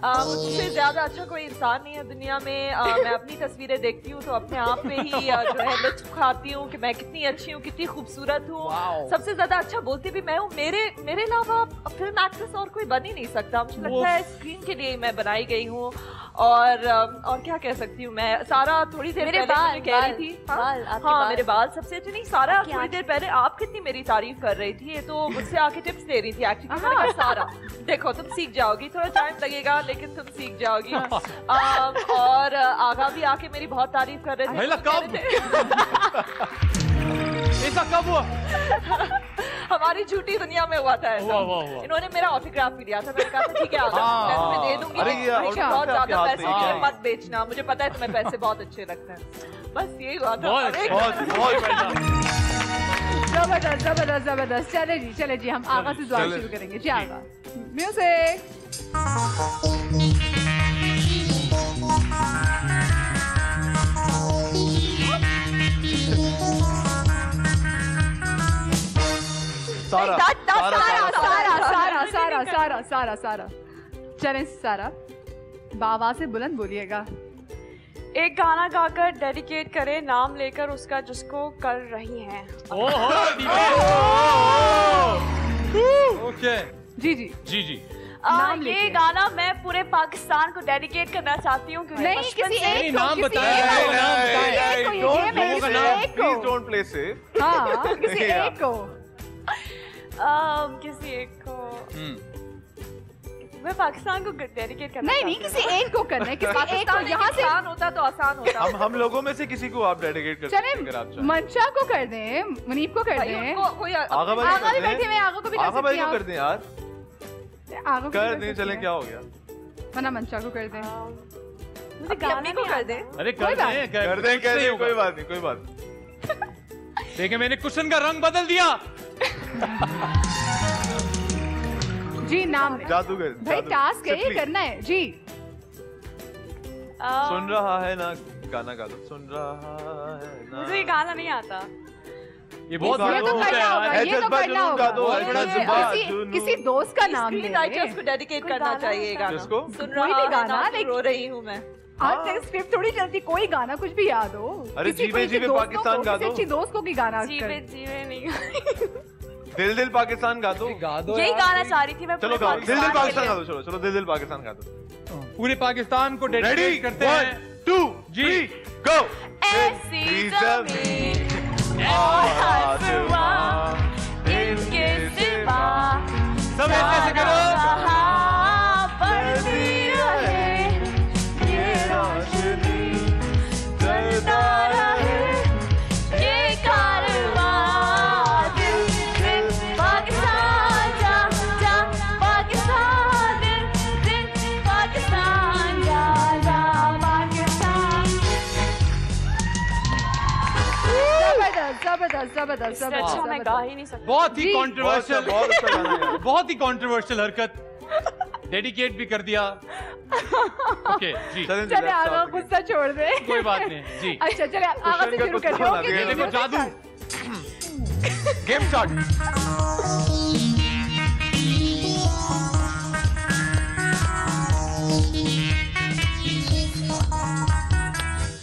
मुझसे ज्यादा अच्छा कोई इंसान नहीं है दुनिया में। मैं अपनी तस्वीरें देखती हूँ तो अपने आप पे ही जो है लुत्फ खाती हूँ कि मैं कितनी अच्छी हूँ, कितनी खूबसूरत हूँ। सबसे ज्यादा अच्छा बोलती भी मैं हूँ। मेरे अलावा फिल्म एक्ट्रेस और कोई बन ही नहीं सकता। मुझे लगता है स्क्रीन के लिए मैं बनाई गई हूँ। और क्या कह सकती हूँ मैं, सारा थोड़ी देर मेरे पहले बाल, मुझे कह रही थी। बाल, आपके हाँ, बाल। मेरे बाल सबसे अच्छे नहीं, सारा आपकी थोड़ी आँखें। देर पहले आप कितनी मेरी तारीफ कर रही थी। ये तो मुझसे आके टिप्स दे रही थी एक्चुअली। मैंने कहा सारा देखो तुम सीख जाओगी, थोड़ा टाइम लगेगा लेकिन तुम सीख जाओगी। और आगा भी आके मेरी बहुत तारीफ कर रहे थे। महिला वो कह कब? रहे थे- ऐसा कब हुआ? हमारी झूठी दुनिया में हुआ था ऐसा। हुआ। इन्होंने मेरा ऑटोग्राफ भी लिया था। मैंने कहा था ठीक है आगा, मैं तुम्हें दे दूंगी। अरे ये लेकिन autograph बहुत आपके ज्यादा हाथ पैसे में मुझे है। मत बेचना, मुझे पता है तुम्हें पैसे बहुत अच्छे लगते हैं। बस यही हुआ था। बहुत एक- बहुत जबरदस्त जबरदस्त जबरदस्त। चले जी हम आगा से दुआ शुरू करेंगे जी। आगा म्यूजिक। सारा सारा सारा सारा सारा सारा सारा सारा चलें सारा, बाबा से बुलंद बोलिएगा। एक गाना गाकर डेडिकेट करे नाम लेकर उसका जिसको कर रही हैं। ओके जी जी जी जी। नाम ये लेके। गाना मैं पूरे पाकिस्तान को डेडिकेट करना चाहती हूँ क्योंकि नहीं, बचपन किसी से- एक नहीं, को, नाम किसी बताएं, एक को, नाम किसी बताएं। एक को, ये गेम है, किसी एक को। Please don't play safe. हाँ, किसी Yeah. एक को। किसी एक को मैं पाकिस्तान को डेडिकेट करना नहीं नहीं, चाहती किसी एक को करना है, किसी एक को। पाकिस्तान यहाँ से आसान होता तो आसान होता। हम लोगों में से किसी को आप डेडिकेट कर सकते हैं अगर आप चले, चाहें। मंशा को कर दें, मुनीब को कर भाई, दें, उनको कोई आगा भाई आगा भी कर बैठे दें। हुए, आगा को भी कर आगा भाई सकती को हैं कर दें यार। आप। आगा को भी कर सकती दें, चलें हैं। क्या हो गया। वरना मंशा को कर दें। मुझे अपनी अम्मी को कर दे। अरे कोई कर बात दें, कर दें कुछ नहीं होगा। कोई बात नहीं, कोई बात नहीं। देखिए मैंने कुशन का रंग बदल दिया। जी नाम जादूगर भाई, टास्क है ये सिपली। करना है जी। सुन रहा है ना, गाना गा दो। सुन रहा है ना। मुझे ये गाना नहीं आता। ये बहुत ये ये तो गाना करना होगा, ये तो जज्बा करना जुनून होगा। का दो, ये बड़ा किसी- जुबान जुनून। किसी दोस्त का नाम स्क्रीन ले राइटर्स को ले। डेडिकेट कोई करना गाना चाहिए ये गाना। किसको? सुन कोई रहा भी है गाना, ना, लेकिन- रो रही हूँ मैं। आज तक स्क्रिप्ट थोड़ी चलती, कोई गाना कुछ भी याद हो। अरे किसी जीवे कोई जीवे दोस्तों पाकिस्तान को, गा किसी दो। अच्छी दोस्त को भी गाना जीवे कर। जीवे नहीं दिल दिल पाकिस्तान गा दो। गा दो यही गाना चाह रही थी मैं। चलो गाओ, दिल दिल पाकिस्तान गा दो। चलो चलो दिल दिल पाकिस्तान गा दो। पूरे पाकिस्तान को डेडिकेट करते हैं। 1 2 3 गो। ऐसी ज़मीन और आसमां इनके सिवा सब ऐसे ऐसे करो। बढ़ती रहे ये रोशनी, चलता रहे ये कारवां। दिल दिल पाकिस्तान जा जा पाकिस्तान, दिल दिल पाकिस्तान जा जा पाकिस्तान। जबरदस्त जबरदस्त इससे अच्छा मैं गा ही नहीं सकती। बहुत ही कंट्रोवर्शियल, बहुत अच्छा गाना है। बहुत ही कंट्रोवर्शियल हरकत। डेडिकेट भी कर दिया। ओके जी, चले आगा गुस्सा छोड़ दे। कोई बात नहीं जी। अच्छा चले आगा से शुरू करते हैं। ये देखो जादू। Game start.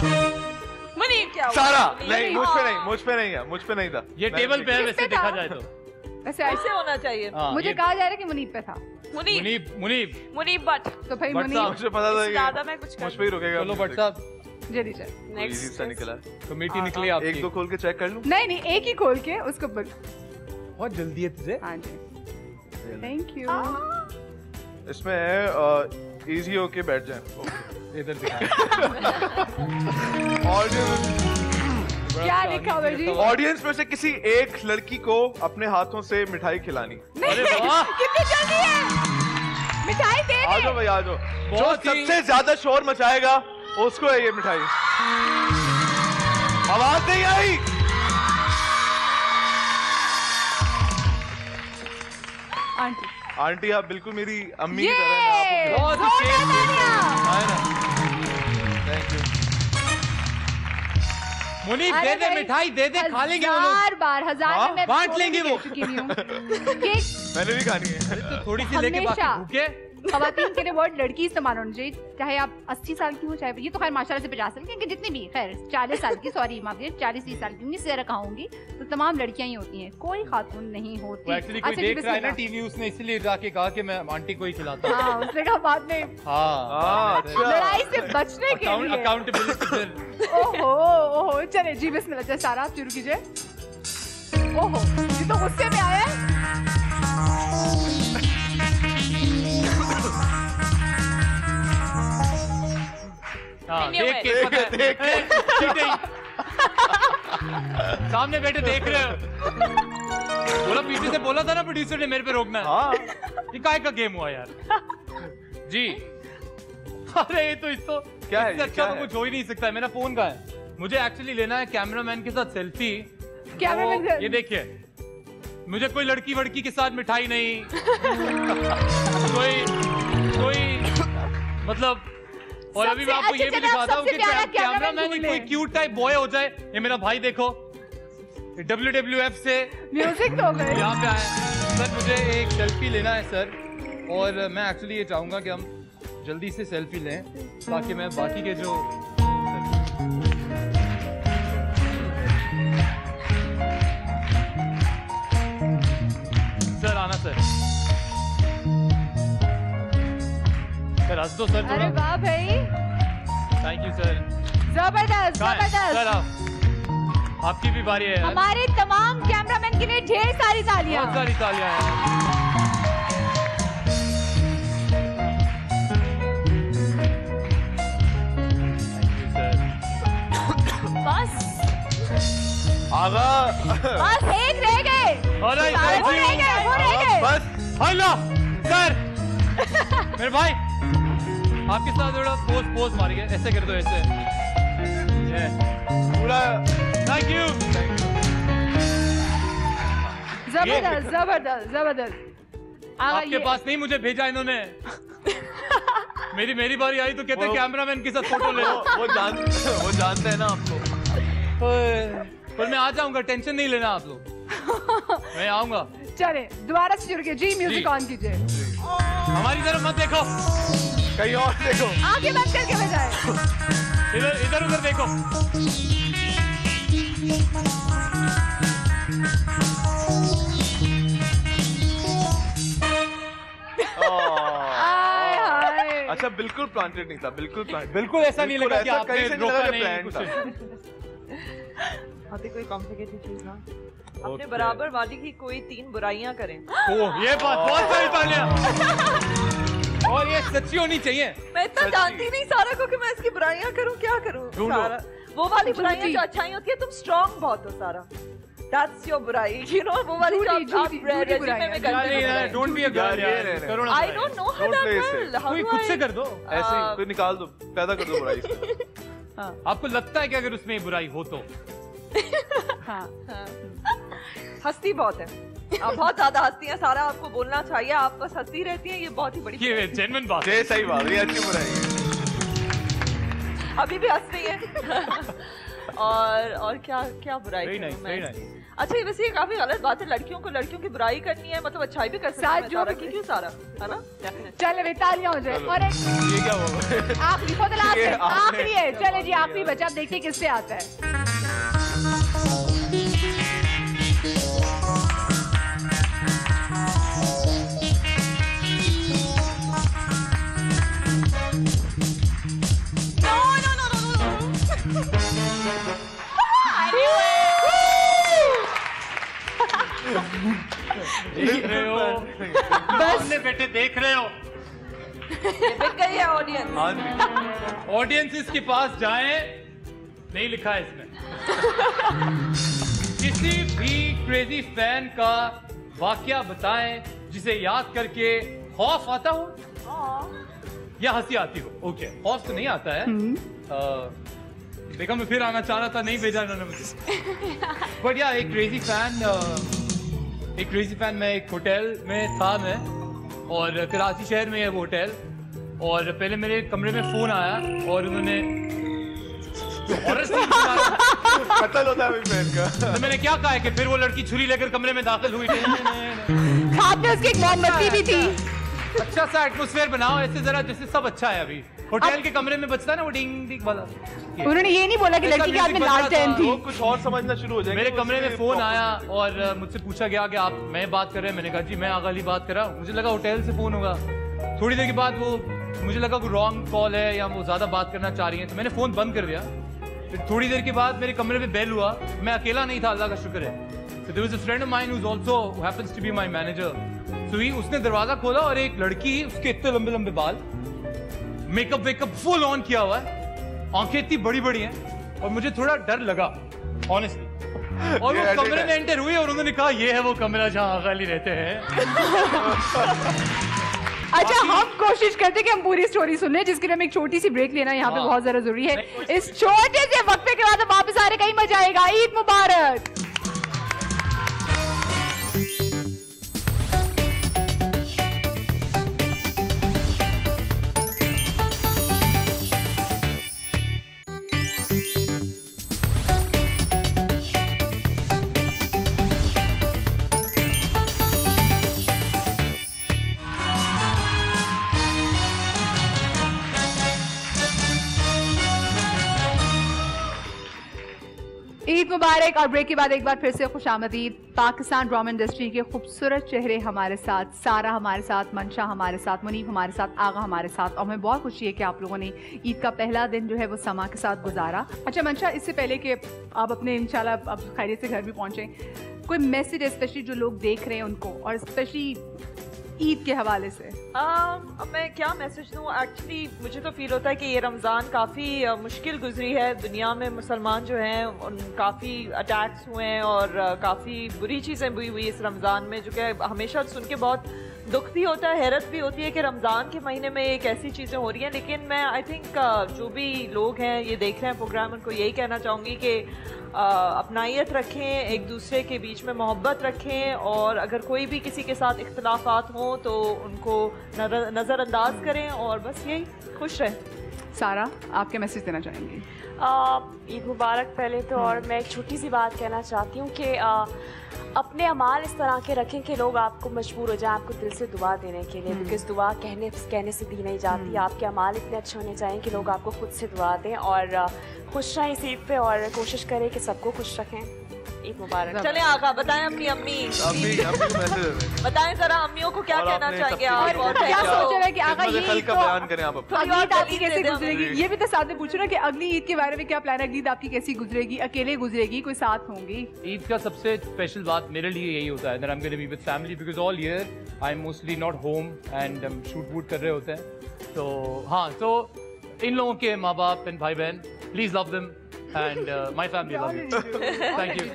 मुनीब क्या हुआ? सारा नहीं, मुझ पे नहीं, मुझ पे नहीं है, मुझ पे नहीं था। ये टेबल पे है वैसे किसपे देखा था? जाए तो। वैसे ऐसे ऐसे होना चाहिए। हाँ, मुझे ये कहा जा रहा है कि मुनीब पे था, मुनीब मुनीब मुनीब मुनीब बट तो भाई बट मुनीब साहब, मुझे पता था ज्यादा कि मैं कुछ मुझ पे ही रुकेगा। चलो भट्ट साहब, जल्दी चल। इजी नेक्स्ट सा निकला। कमेटी निकली एक आपकी। दो खोल के चेक कर लूं। नहीं नहीं एक ही खोल के उसको बहुत जल्दी है तुझे। हाँ जी थैंक यू। इसमें है इजी होके बैठ जाए। इधर दिखा। क्या लिखा हुआ है जी? ऑडियंस में से किसी एक लड़की को अपने हाथों से मिठाई खिलानी। अरे वाह, कितनी जल्दी है, मिठाई दे आ दे। जाओ भाई आ जाओ। जो बहुत ही- सबसे ज्यादा शोर मचाएगा उसको है ये मिठाई। आवाज नहीं आई। आंटी आंटी आप बिल्कुल मेरी अम्मी की ये तरह हैं। आपको बहुत ही जोरदार शेर। तालियां। है ना? Thank you. मुनीब अरे दे दे भाई, मिठाई दे दे, खा लेंगे वो लोग। हजार बार हजार हाँ, में मैं बांट एपिसोड लेंगे में वो। कह चुकी हुई हूँ कि मैंने भी खानी है। तो थोड़ी सी लेके बाकी हमेशा। भूखे। खवातीन के लिए वर्ड लड़की इस्तेमाल होना चाहिए, चाहे आप 80 साल की हो चाहे ये तो खैर माशाल्लाह से 50 साल की, जितनी भी खैर 40 साल की, सॉरी माफी 40-30 साल की से रखाऊंगी तो तमाम लड़कियां ही होती हैं, कोई खातून नहीं होती। वो एक्चुअली कोई अच्छा, देख रहा है ना बिस्मिल्लाह। टीवी, उसने इसलिए जाके कहा कि मैं आंटी को ही खिलाता हूँ। हाँ उसने कहा बाद में हाँ, अच्छा। लड़ाई से बचने के लिए। अकाउंटेबिलिटी फिर। ओहो ओहो चले जी बिस्मिल्लाह। चल सारा आप शुरू कीजिए। ओहो ये तो गुस्से में आया है। हाँ, नहीं देख के पता है। चीटिंग। सामने बैठे देख रहे हो। बोला पीछे से बोला था ना प्रोड्यूसर ने मेरे पे रोकना है। हाँ ये काय का गेम हुआ यार। जी। अरे ये तो इसको क्या है इससे ये, अच्छा क्या तो है? कुछ हो ही नहीं सकता है। मेरा फोन का है, मुझे एक्चुअली लेना है कैमरामैन के साथ सेल्फी। कैमरामैन ये देखिए, मुझे कोई लड़की वड़की के साथ मिठाई नहीं। कोई मतलब, और अभी मैं आपको सबसे ये भी अच्छा दिखाता हूँ कि सबसे प्यारा कैमरामैन ढूंढ कोई ले। क्यूट टाइप बॉय हो जाए। ये मेरा भाई देखो, WWF से म्यूजिक तो गए। यहाँ पे आए। सर मुझे एक सेल्फी लेना है सर, और मैं एक्चुअली ये चाहूंगा कि हम जल्दी से सेल्फी लें ताकि मैं बाकी के जो सर आना सर हंस दो सर अरे थोड़ा। वाह भाई थैंक यू सर। जबरदस्त सर जबरदस्त। आप आपकी भी बारी है यार। हमारे तमाम कैमरामैन के लिए ढेर सारी तालियां। बहुत सारी तालियां हैं। बस आगा बस एक रह गए। Alright, सारे thank वो you. रह गए वो रह गए। बस हेलो सर। मेरे भाई आपके साथ थोड़ा पोज मारिए, ऐसे कर दो ऐसे। पूरा थैंक यू। जबरदस्त जबरदस्त जबरदस्त। आपके पास नहीं, मुझे भेजा इन्होंने। मेरी बारी आई तो कहते कैमरामैन के साथ फोटो ले लो। वो जानते हैं ना आपको। पर मैं आ जाऊंगा, टेंशन नहीं लेना आप लोग। मैं आऊंगा। चले दोबारा से शुरू कीजिए जी, म्यूजिक जी। ऑन कीजिए। हमारी तरफ मत देखो, कहीं और देखो। आगे बंद करके बजाए। इधर उधर देखो। अच्छा बिल्कुल प्लांटेड नहीं था, बिल्कुल ऐसा नहीं लगा कि आपने रोका नहीं कुछ। आते कोई कॉम्प्लिकेटेड चीज ना अपने बराबर वाली की कोई 3 बुराइयां करें। ओह ये बात बहुत सारी तालियां और ये सच्ची होनी चाहिए। मैं इतना जानती नहीं सारा को कि मैं इसकी बुराइयां करूं, क्या करूं सारा। वो वाली बुराइयां जो अच्छाई होती है, तुम स्ट्रांग बहुत हो सारा। That's your बुराई, you know, वो वाली जो आप रेज्यूमे में करते हो। Don't be a girl यार। I don't know her that well. कोई खुद से कर दो, ऐसे ही कोई निकाल दो, पैदा कर दो बुराई। आपको लगता है कि अगर उसमें बुराई हो तो? हाँ। हंसती बहुत है, आप बहुत ज्यादा हंसती हैं सारा, आपको बोलना चाहिए, आप बस हंसती रहती हैं, ये बहुत ही बड़ी ये जेन्युइन बात है। सही बात है, ये अच्छी बुराई है। अभी भी हंस रही है। और क्या बुराई very nice. अच्छा ये वैसे ये काफी गलत बात है, लड़कियों को लड़कियों की बुराई करनी है, मतलब अच्छाई भी कर सकते हैं सारा की, क्यों सारा, है ना? चले तालियां हो जाए। और ये क्या हुआ? आखिरी है, चले जी आखिरी बचा, अब देखिए किससे आता है। देख रहे हो, बस बेटे देख रहे हो, बिक गई है ऑडियंस। ऑडियंस के पास जाएं, नहीं लिखा है इसमें। किसी भी क्रेजी फैन का वाकया बताएं जिसे याद करके खौफ आता हो या हंसी आती हो। ओके, खौफ तो नहीं आता है। देखा मैं फिर आना चाह रहा था, नहीं भेजा इन्होंने मुझे। बट या एक क्रेजी फैन मैं एक होटल में था मैं, और कराची शहर में है वो होटल, और पहले मेरे कमरे में फोन आया और उन्होंने कत्ल होता है फैन का। तो मैंने क्या कहा है कि फिर वो लड़की छुरी लेकर कमरे में दाखिल हुई। साथ में उसकी एक मोमबत्ती भी थी। अच्छा सा एटमॉस्फेयर बनाओ ऐसे जरा जैसे सब अच्छा है। अभी होटल के कमरे में बचता है ना वो डिंग डिंग वाला। उन्होंने ये नहीं बोला कि लड़की के हाथ में लालटेन थी। वो कुछ और समझना शुरू हो जाएगा। मेरे कमरे में फोन आया और मुझसे पूछा गया कि आप मैं बात कर रहे हैं। मैंने कहा जी मैं आगा अली बात कर रहा हूँ। मुझे लगा होटल से फोन होगा। थोड़ी देर के बाद वो मुझे लगा कोई रॉन्ग कॉल है या वो ज्यादा बात करना चाह रही है, तो मैंने फोन बंद कर दिया। फिर थोड़ी देर के बाद मेरे कमरे में बेल हुआ। मैं अकेला नहीं था, अल्लाह का शुक्र है। So there was a friend of mine who's also who happens to be my manager. So उसने दरवाजा खोला और एक लड़की, उसके इतने लंबे लंबे बाल, मेकअप वेकअप फुल ऑन किया हुआ है, आंखें इतनी बड़ी बड़ी हैं, और मुझे थोड़ा डर लगा ऑनेस्टली। और वो कमरे में एंटर हुई और उन्होंने कहा ये है वो कमरा जहाँ आगा अली रहते हैं। अच्छा हम कोशिश करते कि हम पूरी स्टोरी सुन लें, जिसके लिए हमें एक छोटी सी ब्रेक लेना यहाँ पे बहुत ज्यादा जरूरी है। इस छोटे से वक्फे के बाद वापस आ रहे, कहीं मजा आएगा। ईद मुबारक। ईद मुबारक। और ब्रेक के बाद एक बार फिर से खुशामदीद। पाकिस्तान ड्रामा इंडस्ट्री के खूबसूरत चेहरे हमारे साथ, सारा हमारे साथ, मंशा हमारे साथ, मुनीब हमारे साथ, आगा हमारे साथ, और हमें बहुत खुशी है कि आप लोगों ने ईद का पहला दिन जो है वो समा के साथ गुजारा। अच्छा मंशा, इससे पहले कि आप अपने इंशाल्लाह आप खैरियत से घर भी पहुँचे, कोई मैसेज स्पेशली जो लोग देख रहे हैं उनको, और स्पेशली ईद के हवाले से? अब मैं क्या मैसेज दूँ? एक्चुअली मुझे तो फील होता है कि ये रमज़ान काफ़ी मुश्किल गुजरी है। दुनिया में मुसलमान जो हैं उन काफ़ी अटैक्स हुए हैं और काफ़ी बुरी चीज़ें हुई इस रमज़ान में, जो कि हमेशा सुन के बहुत दुख भी होता है, हैरत भी होती है कि रमज़ान के महीने में एक ऐसी चीज़ें हो रही हैं। लेकिन मैं आई थिंक जो भी लोग हैं ये देख रहे हैं प्रोग्राम, उनको यही कहना चाहूँगी कि अपनाइयत रखें, एक दूसरे के बीच में मोहब्बत रखें, और अगर कोई भी किसी के साथ इख्तलाफात हों तो उनको नज़रअंदाज करें, और बस यही खुश रहें। सारा, आप क्या मैसेज देना चाहेंगी? ईद मुबारक पहले तो, और मैं एक छोटी सी बात कहना चाहती हूँ कि अपने अमाल इस तरह के रखें कि लोग आपको मजबूर हो जाएं आपको दिल से दुआ देने के लिए, बिकॉज दुआ कहने से दी नहीं जाती। आपके अमाल इतने अच्छे होने चाहिए कि लोग आपको खुद से दुआ दें, और खुश रहें इस ईद पे, और कोशिश करें कि सबको खुश रखें। ईद मुबारक। चले आका बताएं अपनी अम्मी बताएं जरा अम्मियों को क्या कहना चाहेंगे आप? और क्या सोच रहे हैं कि आका ये कल का बयान करें आप अपना। अगली ईद आपकी कैसे गुजरेगी, ये भी तो साथ में पूछो ना कि अगली ईद के बारे में क्या प्लान है, अगली ईद आपकी कैसी गुजरेगी, अकेले गुजरेगी, कोई साथ होंगी? ईद का सबसे स्पेशल बात मेरे लिए यही होता है that I'm going to be with family because all year I'm mostly not home and shoot वूट कर रहे होते हैं। तो हाँ, तो इन लोगों के माँ बाप एंड भाई बहन, please love them and my family love you. Thank you.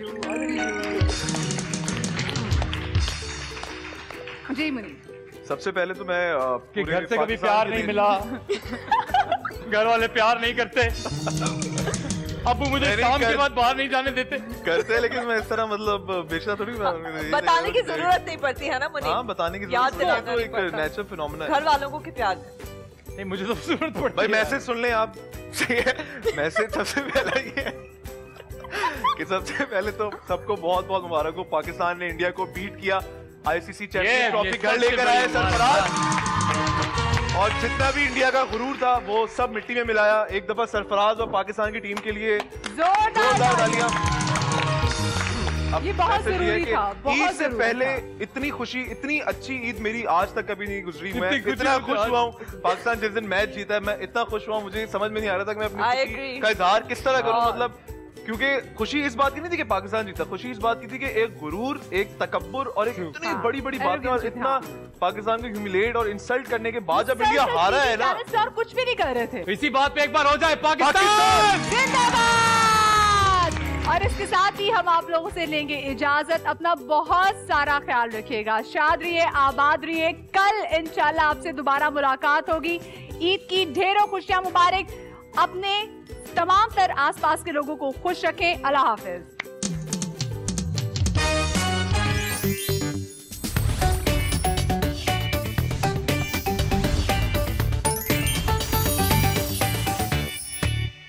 जी मुनीर, सबसे पहले तो मैं कि घर से कभी प्यार नहीं मिला, घर वाले प्यार नहीं करते, अबू मुझे काम के बाद बाहर नहीं जाने देते। करते, लेकिन मैं इस तरह मतलब बेचना थोड़ी बताने की जरूरत नहीं पड़ती है ना मुनीर। हाँ, बताने की याद जरूरत दिलाना तो नहीं एक पड़ता। नेचुरल फिनोमेना है। घर वालों को कितना प्यार नहीं, मुझे तो जरूरत पड़ती भाई है। मैसेज सुन लें आप। मैसेज सबसे पहला ये है कि सबसे पहले तो सबको बहुत बहुत मुबारक हो, पाकिस्तान ने इंडिया को बीट किया, आईसीसी चैंपियंस ट्रॉफी घर लेकर आए सरफराज, और जितना भी इंडिया का गुरूर था वो सब मिट्टी में मिलाया। एक दफा सरफराज और पाकिस्तान की टीम के लिए जोरदार तालियां। ये बहुत जरूरी था, बहुत ईद से जरूरी पहले था। इतनी खुशी, इतनी अच्छी ईद मेरी आज तक कभी नहीं गुजरी। मैं इतनी खुशी इतना मुझे खुश आज- हुआ हूँ पाकिस्तान जिस दिन मैच जीता है, मैं इतना खुश हुआ हूँ, मुझे समझ में नहीं आ रहा था कि मैं अपनी I खुशी agree. का इजहार किस तरह करूँ। हाँ। मतलब क्योंकि खुशी इस बात की नहीं थी कि पाकिस्तान जीता, खुशी इस बात की थी कि एक गुरूर, एक तकब्बुर और एक इतनी हाँ। बड़ी बड़ी बातें और Arrogance, इतना हाँ। पाकिस्तान को ह्यूमिलेट और इंसल्ट करने के बाद जब इंडिया हारा है ना, सर कुछ भी नहीं कर रहे थे। तो इसी बात पे एक बार हो जाए पाकिस्तान। जिंदाबाद। और इसके साथ ही हम आप लोगों से लेंगे इजाजत। अपना बहुत सारा ख्याल रखिएगा, शाद रहिए, आबाद रहिए। कल इंशाल्लाह आपसे दोबारा मुलाकात होगी। ईद की ढेरों खुशियां मुबारक। अपने तमाम तर आसपास के लोगों को खुश रखें। अल्लाह हाफिज।